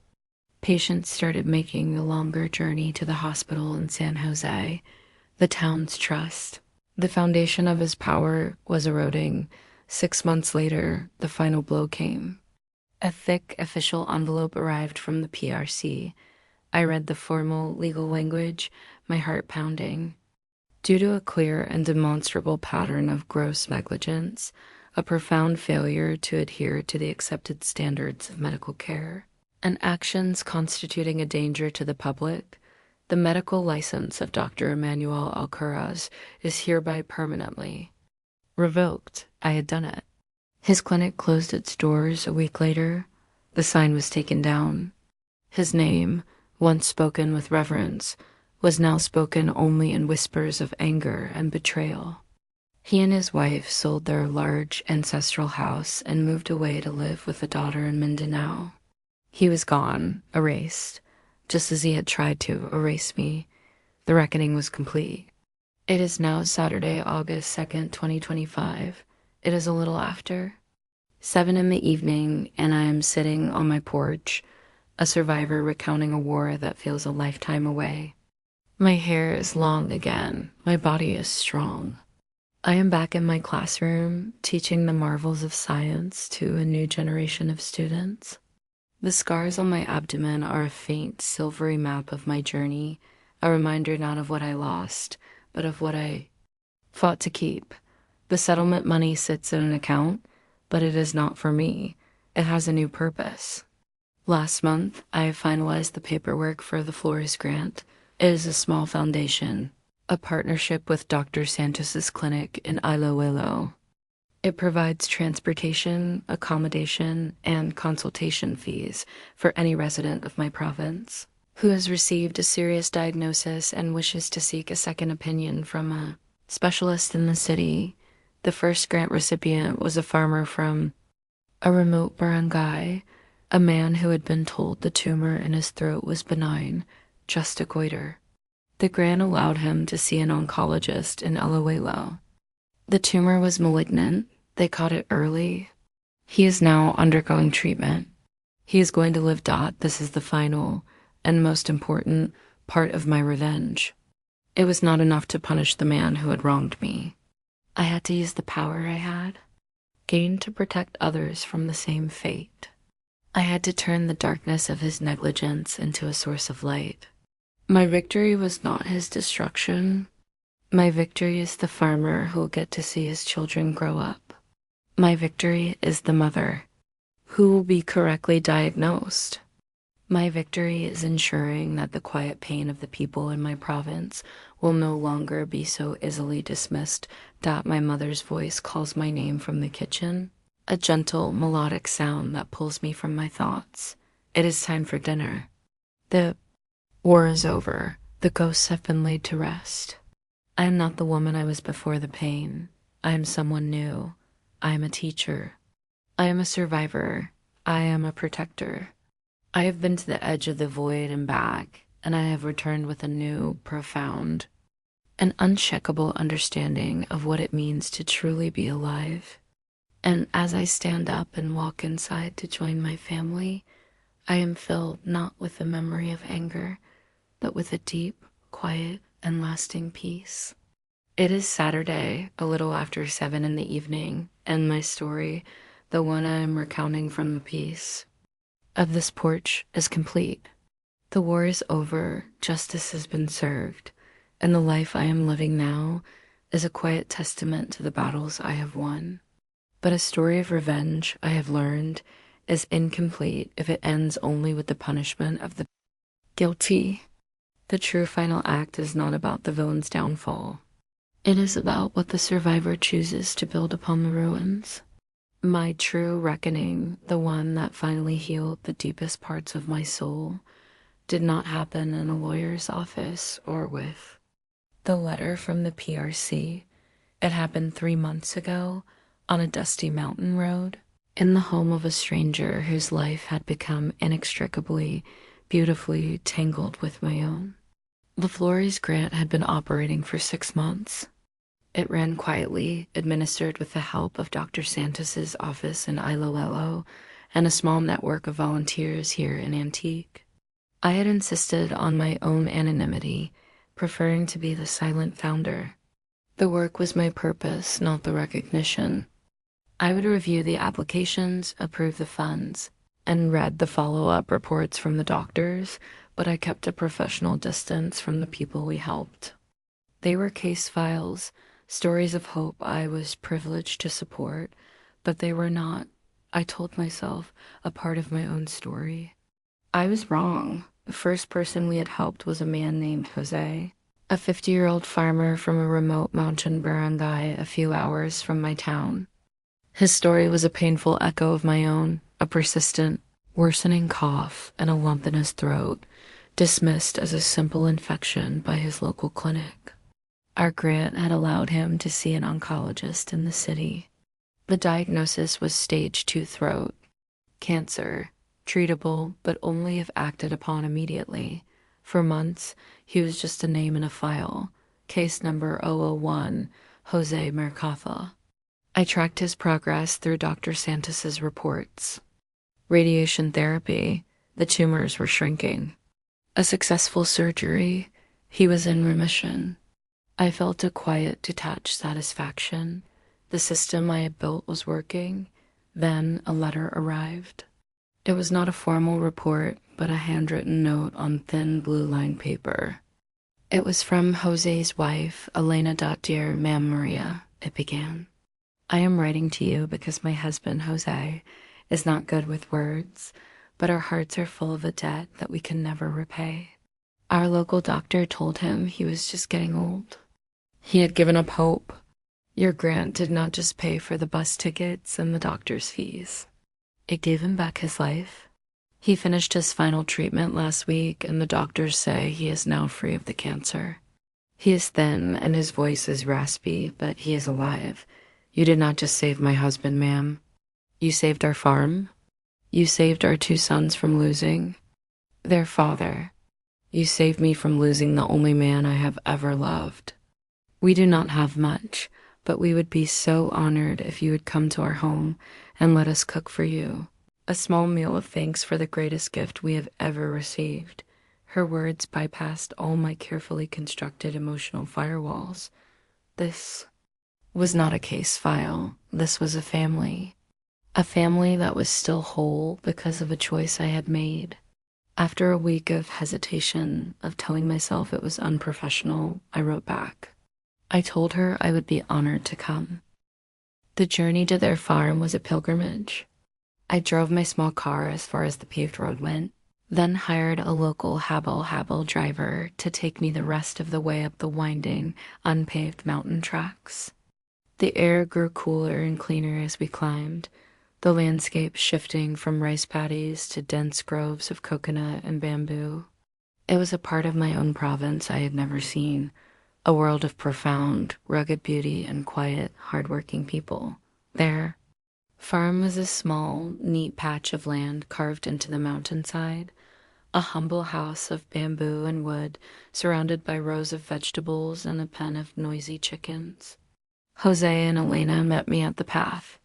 Patients started making the longer journey to the hospital in San Jose, the town's trust. The foundation of his power was eroding. 6 months later, the final blow came. A thick official envelope arrived from the PRC. I read the formal legal language, my heart pounding. Due to a clear and demonstrable pattern of gross negligence, a profound failure to adhere to the accepted standards of medical care, and actions constituting a danger to the public, the medical license of Dr. Emmanuel Alcaraz is hereby permanently revoked. I had done it. His clinic closed its doors a week later. The sign was taken down. His name, once spoken with reverence, was now spoken only in whispers of anger and betrayal. He and his wife sold their large ancestral house and moved away to live with a daughter in Mindanao. He was gone, erased, just as he had tried to erase me. The reckoning was complete. It is now Saturday, August 2nd, 2025. It is a little after 7 in the evening, and I am sitting on my porch, a survivor recounting a war that feels a lifetime away. My hair is long again. My body is strong. I am back in my classroom, teaching the marvels of science to a new generation of students. The scars on my abdomen are a faint, silvery map of my journey, a reminder not of what I lost, but of what I fought to keep. The settlement money sits in an account, but it is not for me. It has a new purpose. Last month, I finalized the paperwork for the Flores grant. It is a small foundation, a partnership with Dr. Santos's clinic in Iloilo. It provides transportation, accommodation, and consultation fees for any resident of my province who has received a serious diagnosis and wishes to seek a second opinion from a specialist in the city. The first grant recipient was a farmer from a remote barangay, a man who had been told the tumor in his throat was benign, just a goiter. The grant allowed him to see an oncologist in Iloilo. The tumor was malignant. They caught it early. He is now undergoing treatment. He is going to live. This is the final and most important part of my revenge. It was not enough to punish the man who had wronged me. I had to use the power I had gained to protect others from the same fate. I had to turn the darkness of his negligence into a source of light. My victory was not his destruction. My victory is the farmer who will get to see his children grow up. My victory is the mother who will be correctly diagnosed. My victory is ensuring that the quiet pain of the people in my province will no longer be so easily dismissed that my mother's voice calls my name from the kitchen, a gentle melodic sound that pulls me from my thoughts. It is time for dinner. The war is over. The ghosts have been laid to rest. I am not the woman I was before the pain. I am someone new. I am a teacher. I am a survivor. I am a protector. I have been to the edge of the void and back, and I have returned with a new, profound, and unshakable understanding of what it means to truly be alive. And as I stand up and walk inside to join my family, I am filled not with the memory of anger, but with a deep, quiet, and lasting peace. It is Saturday, a little after 7 in the evening, and my story, the one I am recounting from the piece of this porch, is complete. The war is over, justice has been served, and the life I am living now is a quiet testament to the battles I have won. But a story of revenge, I have learned, is incomplete if it ends only with the punishment of the guilty. The true final act is not about the villain's downfall. It is about what the survivor chooses to build upon the ruins. My true reckoning, the one that finally healed the deepest parts of my soul, did not happen in a lawyer's office or with the letter from the PRC. It happened 3 months ago on a dusty mountain road in the home of a stranger whose life had become inextricably, beautifully tangled with my own. LaFleury's grant had been operating for 6 months. It ran quietly, administered with the help of Dr. Santos's office in Iloilo and a small network of volunteers here in Antique. I had insisted on my own anonymity, preferring to be the silent founder. The work was my purpose, not the recognition. I would review the applications, approve the funds, and read the follow-up reports from the doctors, but I kept a professional distance from the people we helped. They were case files, stories of hope I was privileged to support, but they were not, I told myself, a part of my own story. I was wrong. The first person we had helped was a man named Jose, a 50-year-old farmer from a remote mountain barangay a few hours from my town. His story was a painful echo of my own, a persistent, worsening cough and a lump in his throat, dismissed as a simple infection by his local clinic. Our grant had allowed him to see an oncologist in the city. The diagnosis was stage 2 throat cancer, treatable but only if acted upon immediately. For months, he was just a name in a file, case number 001, Jose Mercatha. I tracked his progress through Dr. Santos's reports. Radiation therapy, the tumors were shrinking. A successful surgery, he was in remission. I felt a quiet, detached satisfaction. The system I had built was working. Then a letter arrived. It was not a formal report, but a handwritten note on thin blue-lined paper. It was from Jose's wife, Elena. Dear Ma'am Maria, it began. I am writing to you because my husband, Jose, is not good with words, but our hearts are full of a debt that we can never repay. Our local doctor told him he was just getting old. He had given up hope. Your grant did not just pay for the bus tickets and the doctor's fees. It gave him back his life. He finished his final treatment last week, and the doctors say he is now free of the cancer. He is thin, and his voice is raspy, but he is alive. You did not just save my husband, ma'am. You saved our farm. You saved our 2 sons from losing their father. You saved me from losing the only man I have ever loved. We do not have much, but we would be so honored if you would come to our home and let us cook for you. A small meal of thanks for the greatest gift we have ever received. Her words bypassed all my carefully constructed emotional firewalls. This was not a case file. This was a family. A family that was still whole because of a choice I had made. After a week of hesitation, of telling myself it was unprofessional, I wrote back. I told her I would be honored to come. The journey to their farm was a pilgrimage. I drove my small car as far as the paved road went, then hired a local habble driver to take me the rest of the way up the winding, unpaved mountain tracks. The air grew cooler and cleaner as we climbed, the landscape shifting from rice paddies to dense groves of coconut and bamboo. It was a part of my own province I had never seen, a world of profound, rugged beauty and quiet, hardworking people. Their farm was a small, neat patch of land carved into the mountainside, a humble house of bamboo and wood surrounded by rows of vegetables and a pen of noisy chickens. Jose and Elena met me at the path.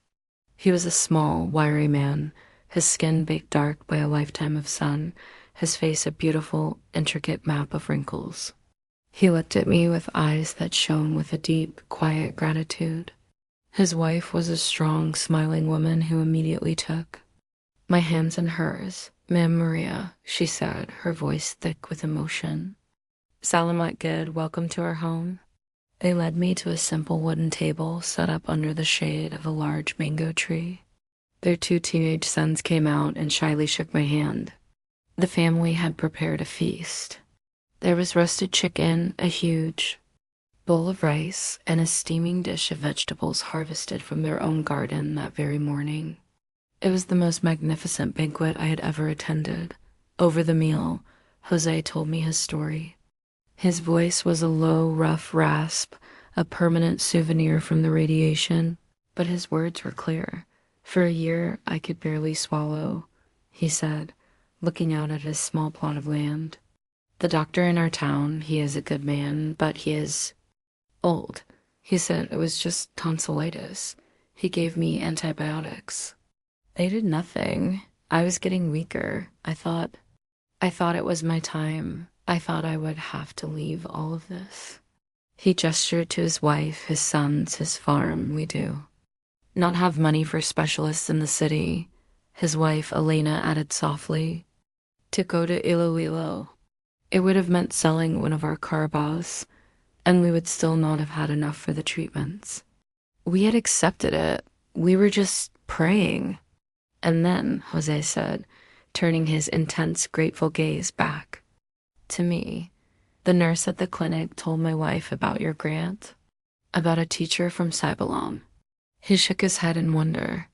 He was a small, wiry man, his skin baked dark by a lifetime of sun, his face a beautiful, intricate map of wrinkles. He looked at me with eyes that shone with a deep, quiet gratitude. His wife was a strong, smiling woman who immediately took my hands in hers. "Ma'am Maria," she said, her voice thick with emotion. "Salamat Gid, welcome to our home." They led me to a simple wooden table set up under the shade of a large mango tree. Their 2 teenage sons came out and shyly shook my hand. The family had prepared a feast. There was roasted chicken, a huge bowl of rice, and a steaming dish of vegetables harvested from their own garden that very morning. It was the most magnificent banquet I had ever attended. Over the meal, Jose told me his story. His voice was a low, rough rasp, a permanent souvenir from the radiation, but his words were clear. "For a year, I could barely swallow," he said, looking out at his small plot of land. "The doctor in our town, he is a good man, but he is old. He said it was just tonsillitis. He gave me antibiotics. They did nothing. I was getting weaker. I thought it was my time. I thought I would have to leave all of this." He gestured to his wife, his sons, his farm. "We do not have money for specialists in the city," his wife, Elena, added softly. "To go to Iloilo, it would have meant selling one of our carabaos, and we would still not have had enough for the treatments." We had accepted it. We were just praying. And then, Jose said, turning his intense, grateful gaze back to me, "The nurse at the clinic told my wife about your grant, about a teacher from Cybalom." He shook his head in wonder.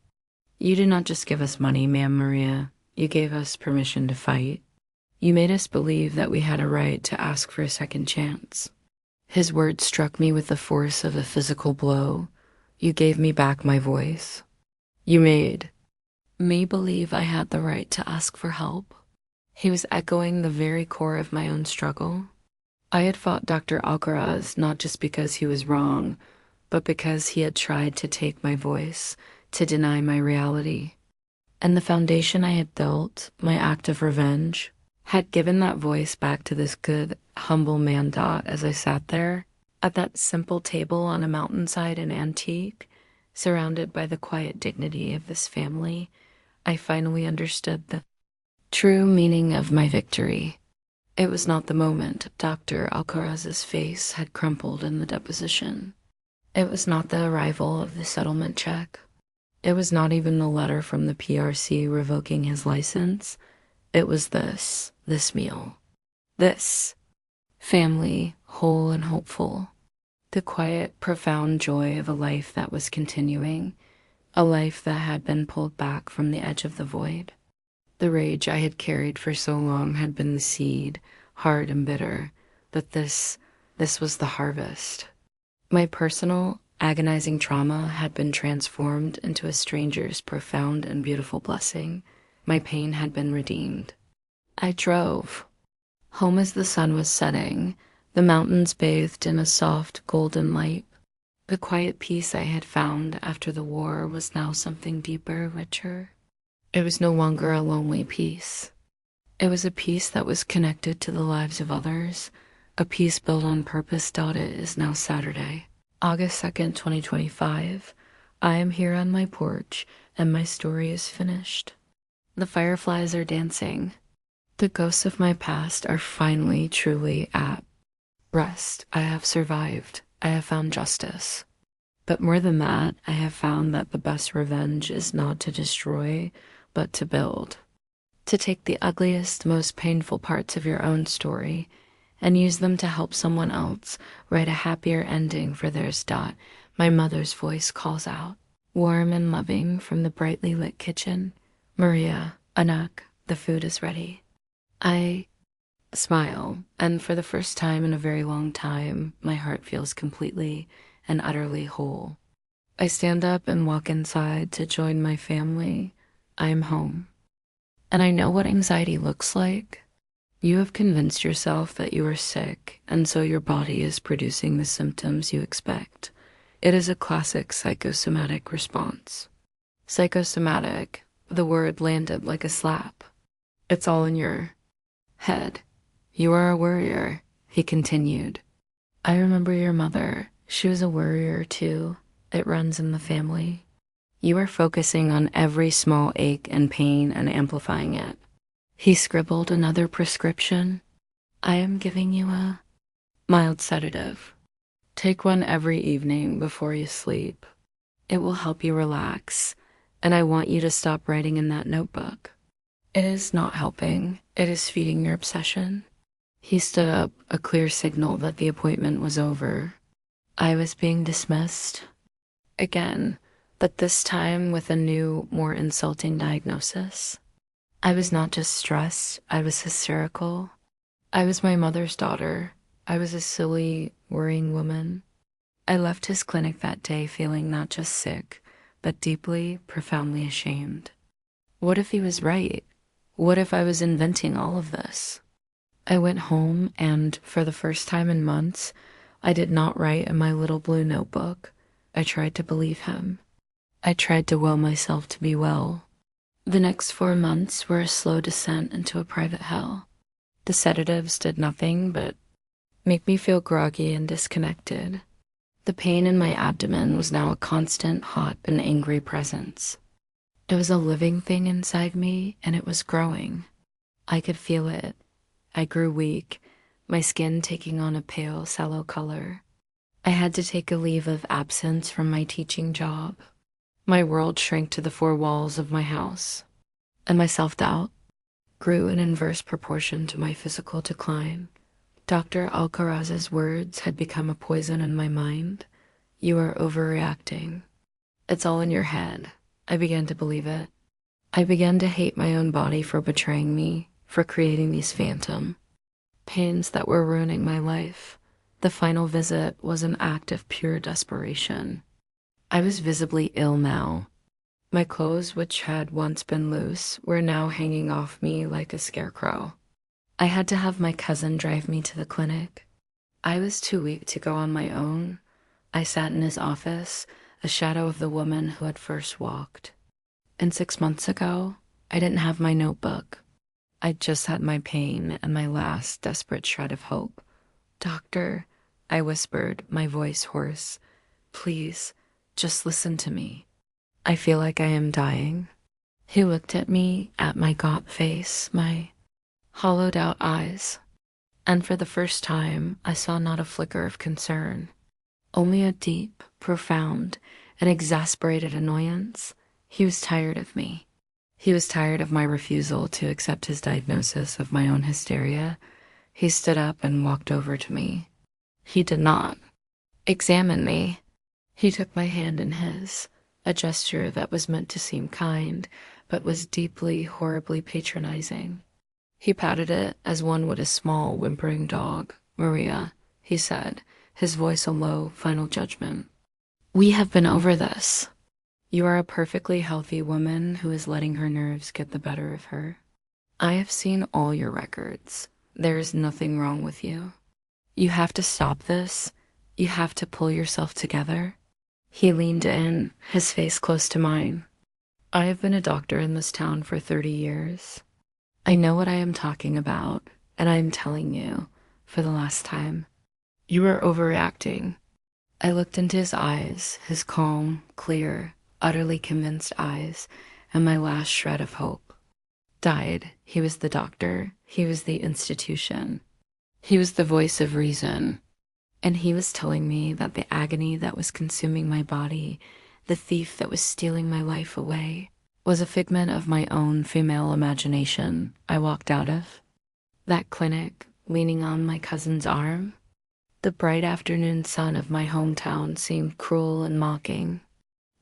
"You did not just give us money, Ma'am Maria. You gave us permission to fight. You made us believe that we had a right to ask for a second chance." His words struck me with the force of a physical blow. "You gave me back my voice. You made me believe I had the right to ask for help." He was echoing the very core of my own struggle. I had fought Dr. Alcaraz not just because he was wrong, but because he had tried to take my voice, to deny my reality. And the foundation I had built, my act of revenge, had given that voice back to this good, humble man. As I sat there, at that simple table on a mountainside in Antique, surrounded by the quiet dignity of this family, I finally understood the true meaning of my victory. It was not the moment Dr. Alcaraz's face had crumpled in the deposition. It was not the arrival of the settlement check. It was not even the letter from the PRC revoking his license. It was this meal. This family, whole and hopeful. The quiet, profound joy of a life that was continuing. A life that had been pulled back from the edge of the void. The rage I had carried for so long had been the seed, hard and bitter, but this was the harvest. My personal agonizing trauma had been transformed into a stranger's profound and beautiful blessing. My pain had been redeemed. I drove home as the sun was setting, the mountains bathed in a soft golden light. The quiet peace I had found after the war was now something deeper, richer. It was no longer a lonely peace. It was a peace that was connected to the lives of others, a peace built on purpose. It is now Saturday, August 2nd, 2025. I am here on my porch, and my story is finished. The fireflies are dancing. The ghosts of my past are finally truly at rest. I have survived. I have found justice. But more than that, I have found that the best revenge is not to destroy, but to build. To take the ugliest, most painful parts of your own story and use them to help someone else write a happier ending for theirs. My mother's voice calls out, warm and loving from the brightly lit kitchen. Maria, Anak, the food is ready. I smile, and for the first time in a very long time, my heart feels completely and utterly whole. I stand up and walk inside to join my family. I am home. And I know what anxiety looks like. You have convinced yourself that you are sick, and so your body is producing the symptoms you expect. It is a classic psychosomatic response. Psychosomatic, the word landed like a slap. It's all in your head. You are a worrier, he continued. I remember your mother. She was a worrier too. It runs in the family. You are focusing on every small ache and pain and amplifying it. He scribbled another prescription. I am giving you a mild sedative. Take one every evening before you sleep. It will help you relax, and I want you to stop writing in that notebook. It is not helping. It is feeding your obsession. He stood up, a clear signal that the appointment was over. I was being dismissed. Again, but this time with a new, more insulting diagnosis. I was not just stressed, I was hysterical. I was my mother's daughter. I was a silly, worrying woman. I left his clinic that day feeling not just sick, but deeply, profoundly ashamed. What if he was right? What if I was inventing all of this? I went home and, for the first time in months, I did not write in my little blue notebook. I tried to believe him. I tried to will myself to be well. The next 4 months were a slow descent into a private hell. The sedatives did nothing but make me feel groggy and disconnected. The pain in my abdomen was now a constant, hot, and angry presence. It was a living thing inside me, and it was growing. I could feel it. I grew weak, my skin taking on a pale, sallow color. I had to take a leave of absence from my teaching job. My world shrank to the 4 walls of my house, and my self-doubt grew in inverse proportion to my physical decline. Dr. Alcaraz's words had become a poison in my mind. You are overreacting. It's all in your head. I began to believe it. I began to hate my own body for betraying me, for creating these phantom pains that were ruining my life. The final visit was an act of pure desperation. I was visibly ill now. My clothes, which had once been loose, were now hanging off me like a scarecrow. I had to have my cousin drive me to the clinic. I was too weak to go on my own. I sat in his office, a shadow of the woman who had first walked. And 6 months ago, I didn't have my notebook. I just had my pain and my last desperate shred of hope. Doctor, I whispered, my voice hoarse, please, just listen to me. I feel like I am dying. He looked at me, at my gaunt face, my hollowed out eyes, and for the first time, I saw not a flicker of concern, only a deep, profound, and exasperated annoyance. He was tired of me. He was tired of my refusal to accept his diagnosis of my own hysteria. He stood up and walked over to me. He did not examine me. He took my hand in his, a gesture that was meant to seem kind, but was deeply, horribly patronizing. He patted it as one would a small, whimpering dog. Maria, he said, his voice a low, final judgment. We have been over this. You are a perfectly healthy woman who is letting her nerves get the better of her. I have seen all your records. There is nothing wrong with you. You have to stop this. You have to pull yourself together. He leaned in, his face close to mine. I have been a doctor in this town for 30 years. I know what I am talking about, and I am telling you, for the last time, you are overreacting. I looked into his eyes, his calm, clear, utterly convinced eyes, and my last shred of hope died. He was the doctor. He was the institution. He was the voice of reason. And he was telling me that the agony that was consuming my body, the thief that was stealing my life away, was a figment of my own female imagination I walked out of. That clinic, leaning on my cousin's arm, the bright afternoon sun of my hometown seemed cruel and mocking.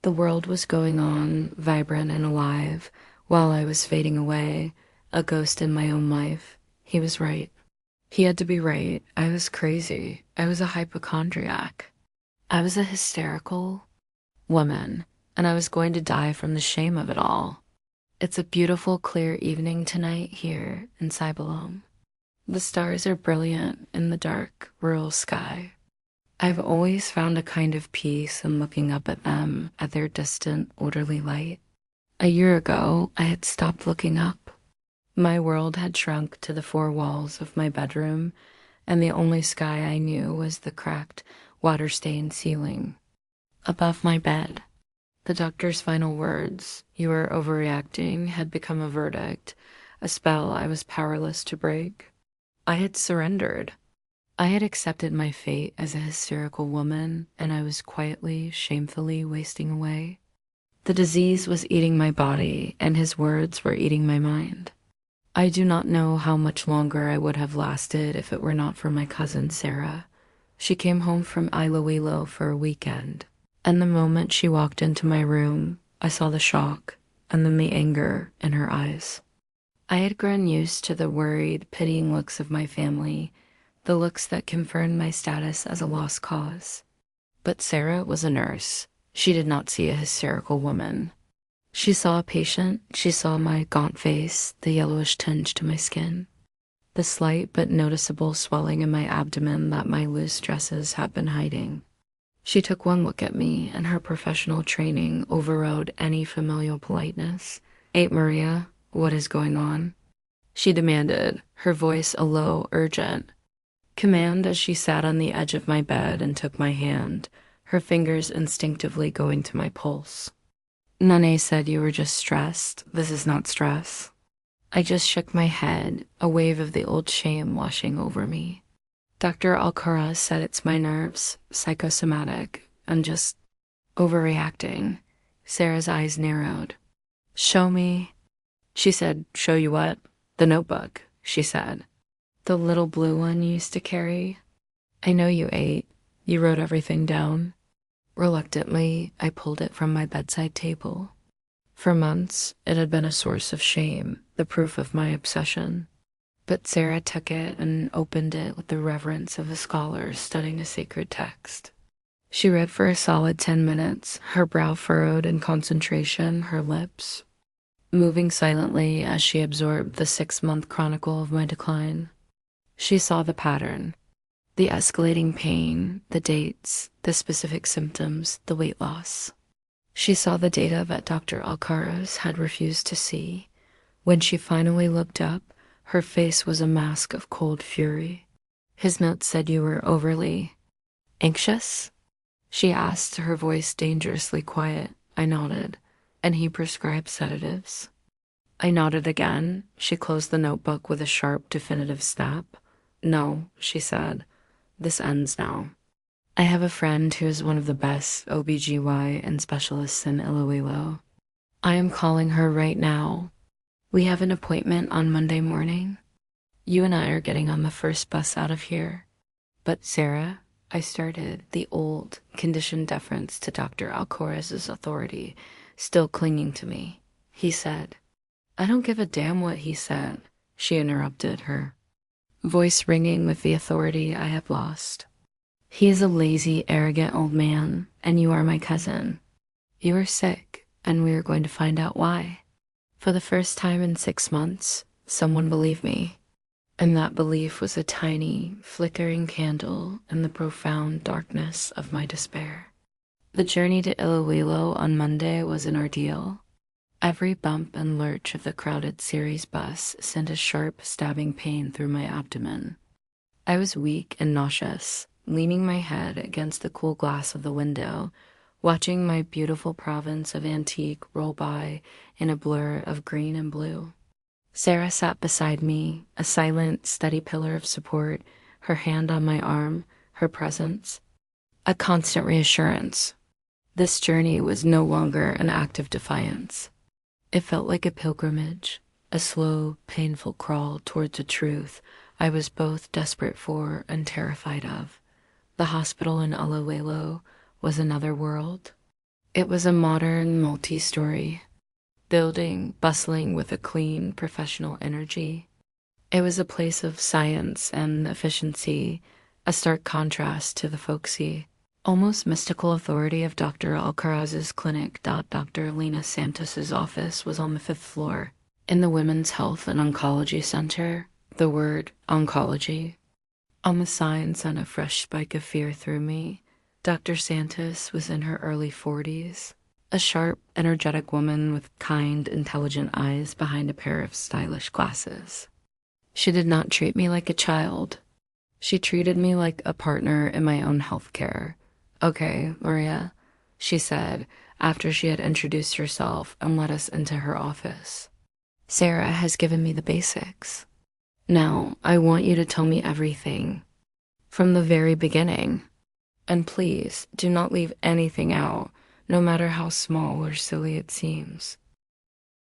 The world was going on, vibrant and alive, while I was fading away, a ghost in my own life. He was right. He had to be right. I was crazy. I was a hypochondriac. I was a hysterical woman, and I was going to die from the shame of it all. It's a beautiful, clear evening tonight here in Cybelome. The stars are brilliant in the dark, rural sky. I've always found a kind of peace in looking up at them at their distant, orderly light. A year ago, I had stopped looking up. My world had shrunk to the four walls of my bedroom, and the only sky I knew was the cracked, water-stained ceiling. Above my bed, the doctor's final words, "You are overreacting," had become a verdict, a spell I was powerless to break. I had surrendered. I had accepted my fate as a hysterical woman, and I was quietly, shamefully wasting away. The disease was eating my body, and his words were eating my mind. I do not know how much longer I would have lasted if it were not for my cousin Sarah. She came home from Iloilo for a weekend, and the moment she walked into my room, I saw the shock and then the anger in her eyes. I had grown used to the worried, pitying looks of my family, the looks that confirmed my status as a lost cause. But Sarah was a nurse. She did not see a hysterical woman. She saw a patient. She saw my gaunt face, the yellowish tinge to my skin, the slight but noticeable swelling in my abdomen that my loose dresses had been hiding. She took one look at me, and her professional training overrode any familial politeness. "Aunt Maria, what is going on?" she demanded, her voice a low, urgent command as she sat on the edge of my bed and took my hand, her fingers instinctively going to my pulse. "Nane said you were just stressed. This is not stress." I just shook my head, a wave of the old shame washing over me. Dr. Alcara said it's my nerves, psychosomatic, and just overreacting. Sarah's eyes narrowed. "Show me." She said, "Show you what?" "The notebook," she said. "The little blue one you used to carry?" "I know you ate. You wrote everything down." Reluctantly, I pulled it from my bedside table. For months, it had been a source of shame, the proof of my obsession. But Sarah took it and opened it with the reverence of a scholar studying a sacred text. She read for a solid 10 minutes, her brow furrowed in concentration, her lips moving silently as she absorbed the 6-month chronicle of my decline. She saw the pattern, the escalating pain, the dates, the specific symptoms, the weight loss. She saw the data that Dr. Alcaraz had refused to see. When she finally looked up, her face was a mask of cold fury. "His notes said you were overly anxious?" she asked, her voice dangerously quiet. I nodded. "And he prescribed sedatives?" I nodded again. She closed the notebook with a sharp, definitive snap. "No," she said. "This ends now. I have a friend who is one of the best OBGYN specialists in Iloilo. I am calling her right now. We have an appointment on Monday morning. You and I are getting on the first bus out of here." "But Sarah," I started, the old, conditioned deference to Dr. Alcaraz's authority still clinging to me. He said, "I don't give a damn what he said," she interrupted, her voice ringing with the authority I have lost. He is a lazy, arrogant old man, and you are my cousin. You are sick, and we are going to find out why. For the first time in 6 months, someone believed me. And that belief was a tiny, flickering candle in the profound darkness of my despair. The journey to Iloilo on Monday was an ordeal. Every bump and lurch of the crowded series bus sent a sharp, stabbing pain through my abdomen. I was weak and nauseous, leaning my head against the cool glass of the window, watching my beautiful province of Antique roll by in a blur of green and blue. Sarah sat beside me, a silent, steady pillar of support, her hand on my arm, her presence, a constant reassurance. This journey was no longer an act of defiance. It felt like a pilgrimage, a slow, painful crawl towards a truth I was both desperate for and terrified of. The hospital in Iloilo was another world. It was a modern, multi-story building, bustling with a clean, professional energy. It was a place of science and efficiency, a stark contrast to the folksy, almost mystical authority of Dr. Alcaraz's clinic. Dr. Lena Santos's office was on the 5th floor. In the Women's Health and Oncology Center, the word oncology on the sign sent a fresh spike of fear through me. Dr. Santos was in her early 40s. A sharp, energetic woman with kind, intelligent eyes behind a pair of stylish glasses. She did not treat me like a child. She treated me like a partner in my own healthcare. "Okay, Maria," she said after she had introduced herself and led us into her office. "Sarah has given me the basics. Now, I want you to tell me everything, from the very beginning. And please, do not leave anything out, no matter how small or silly it seems."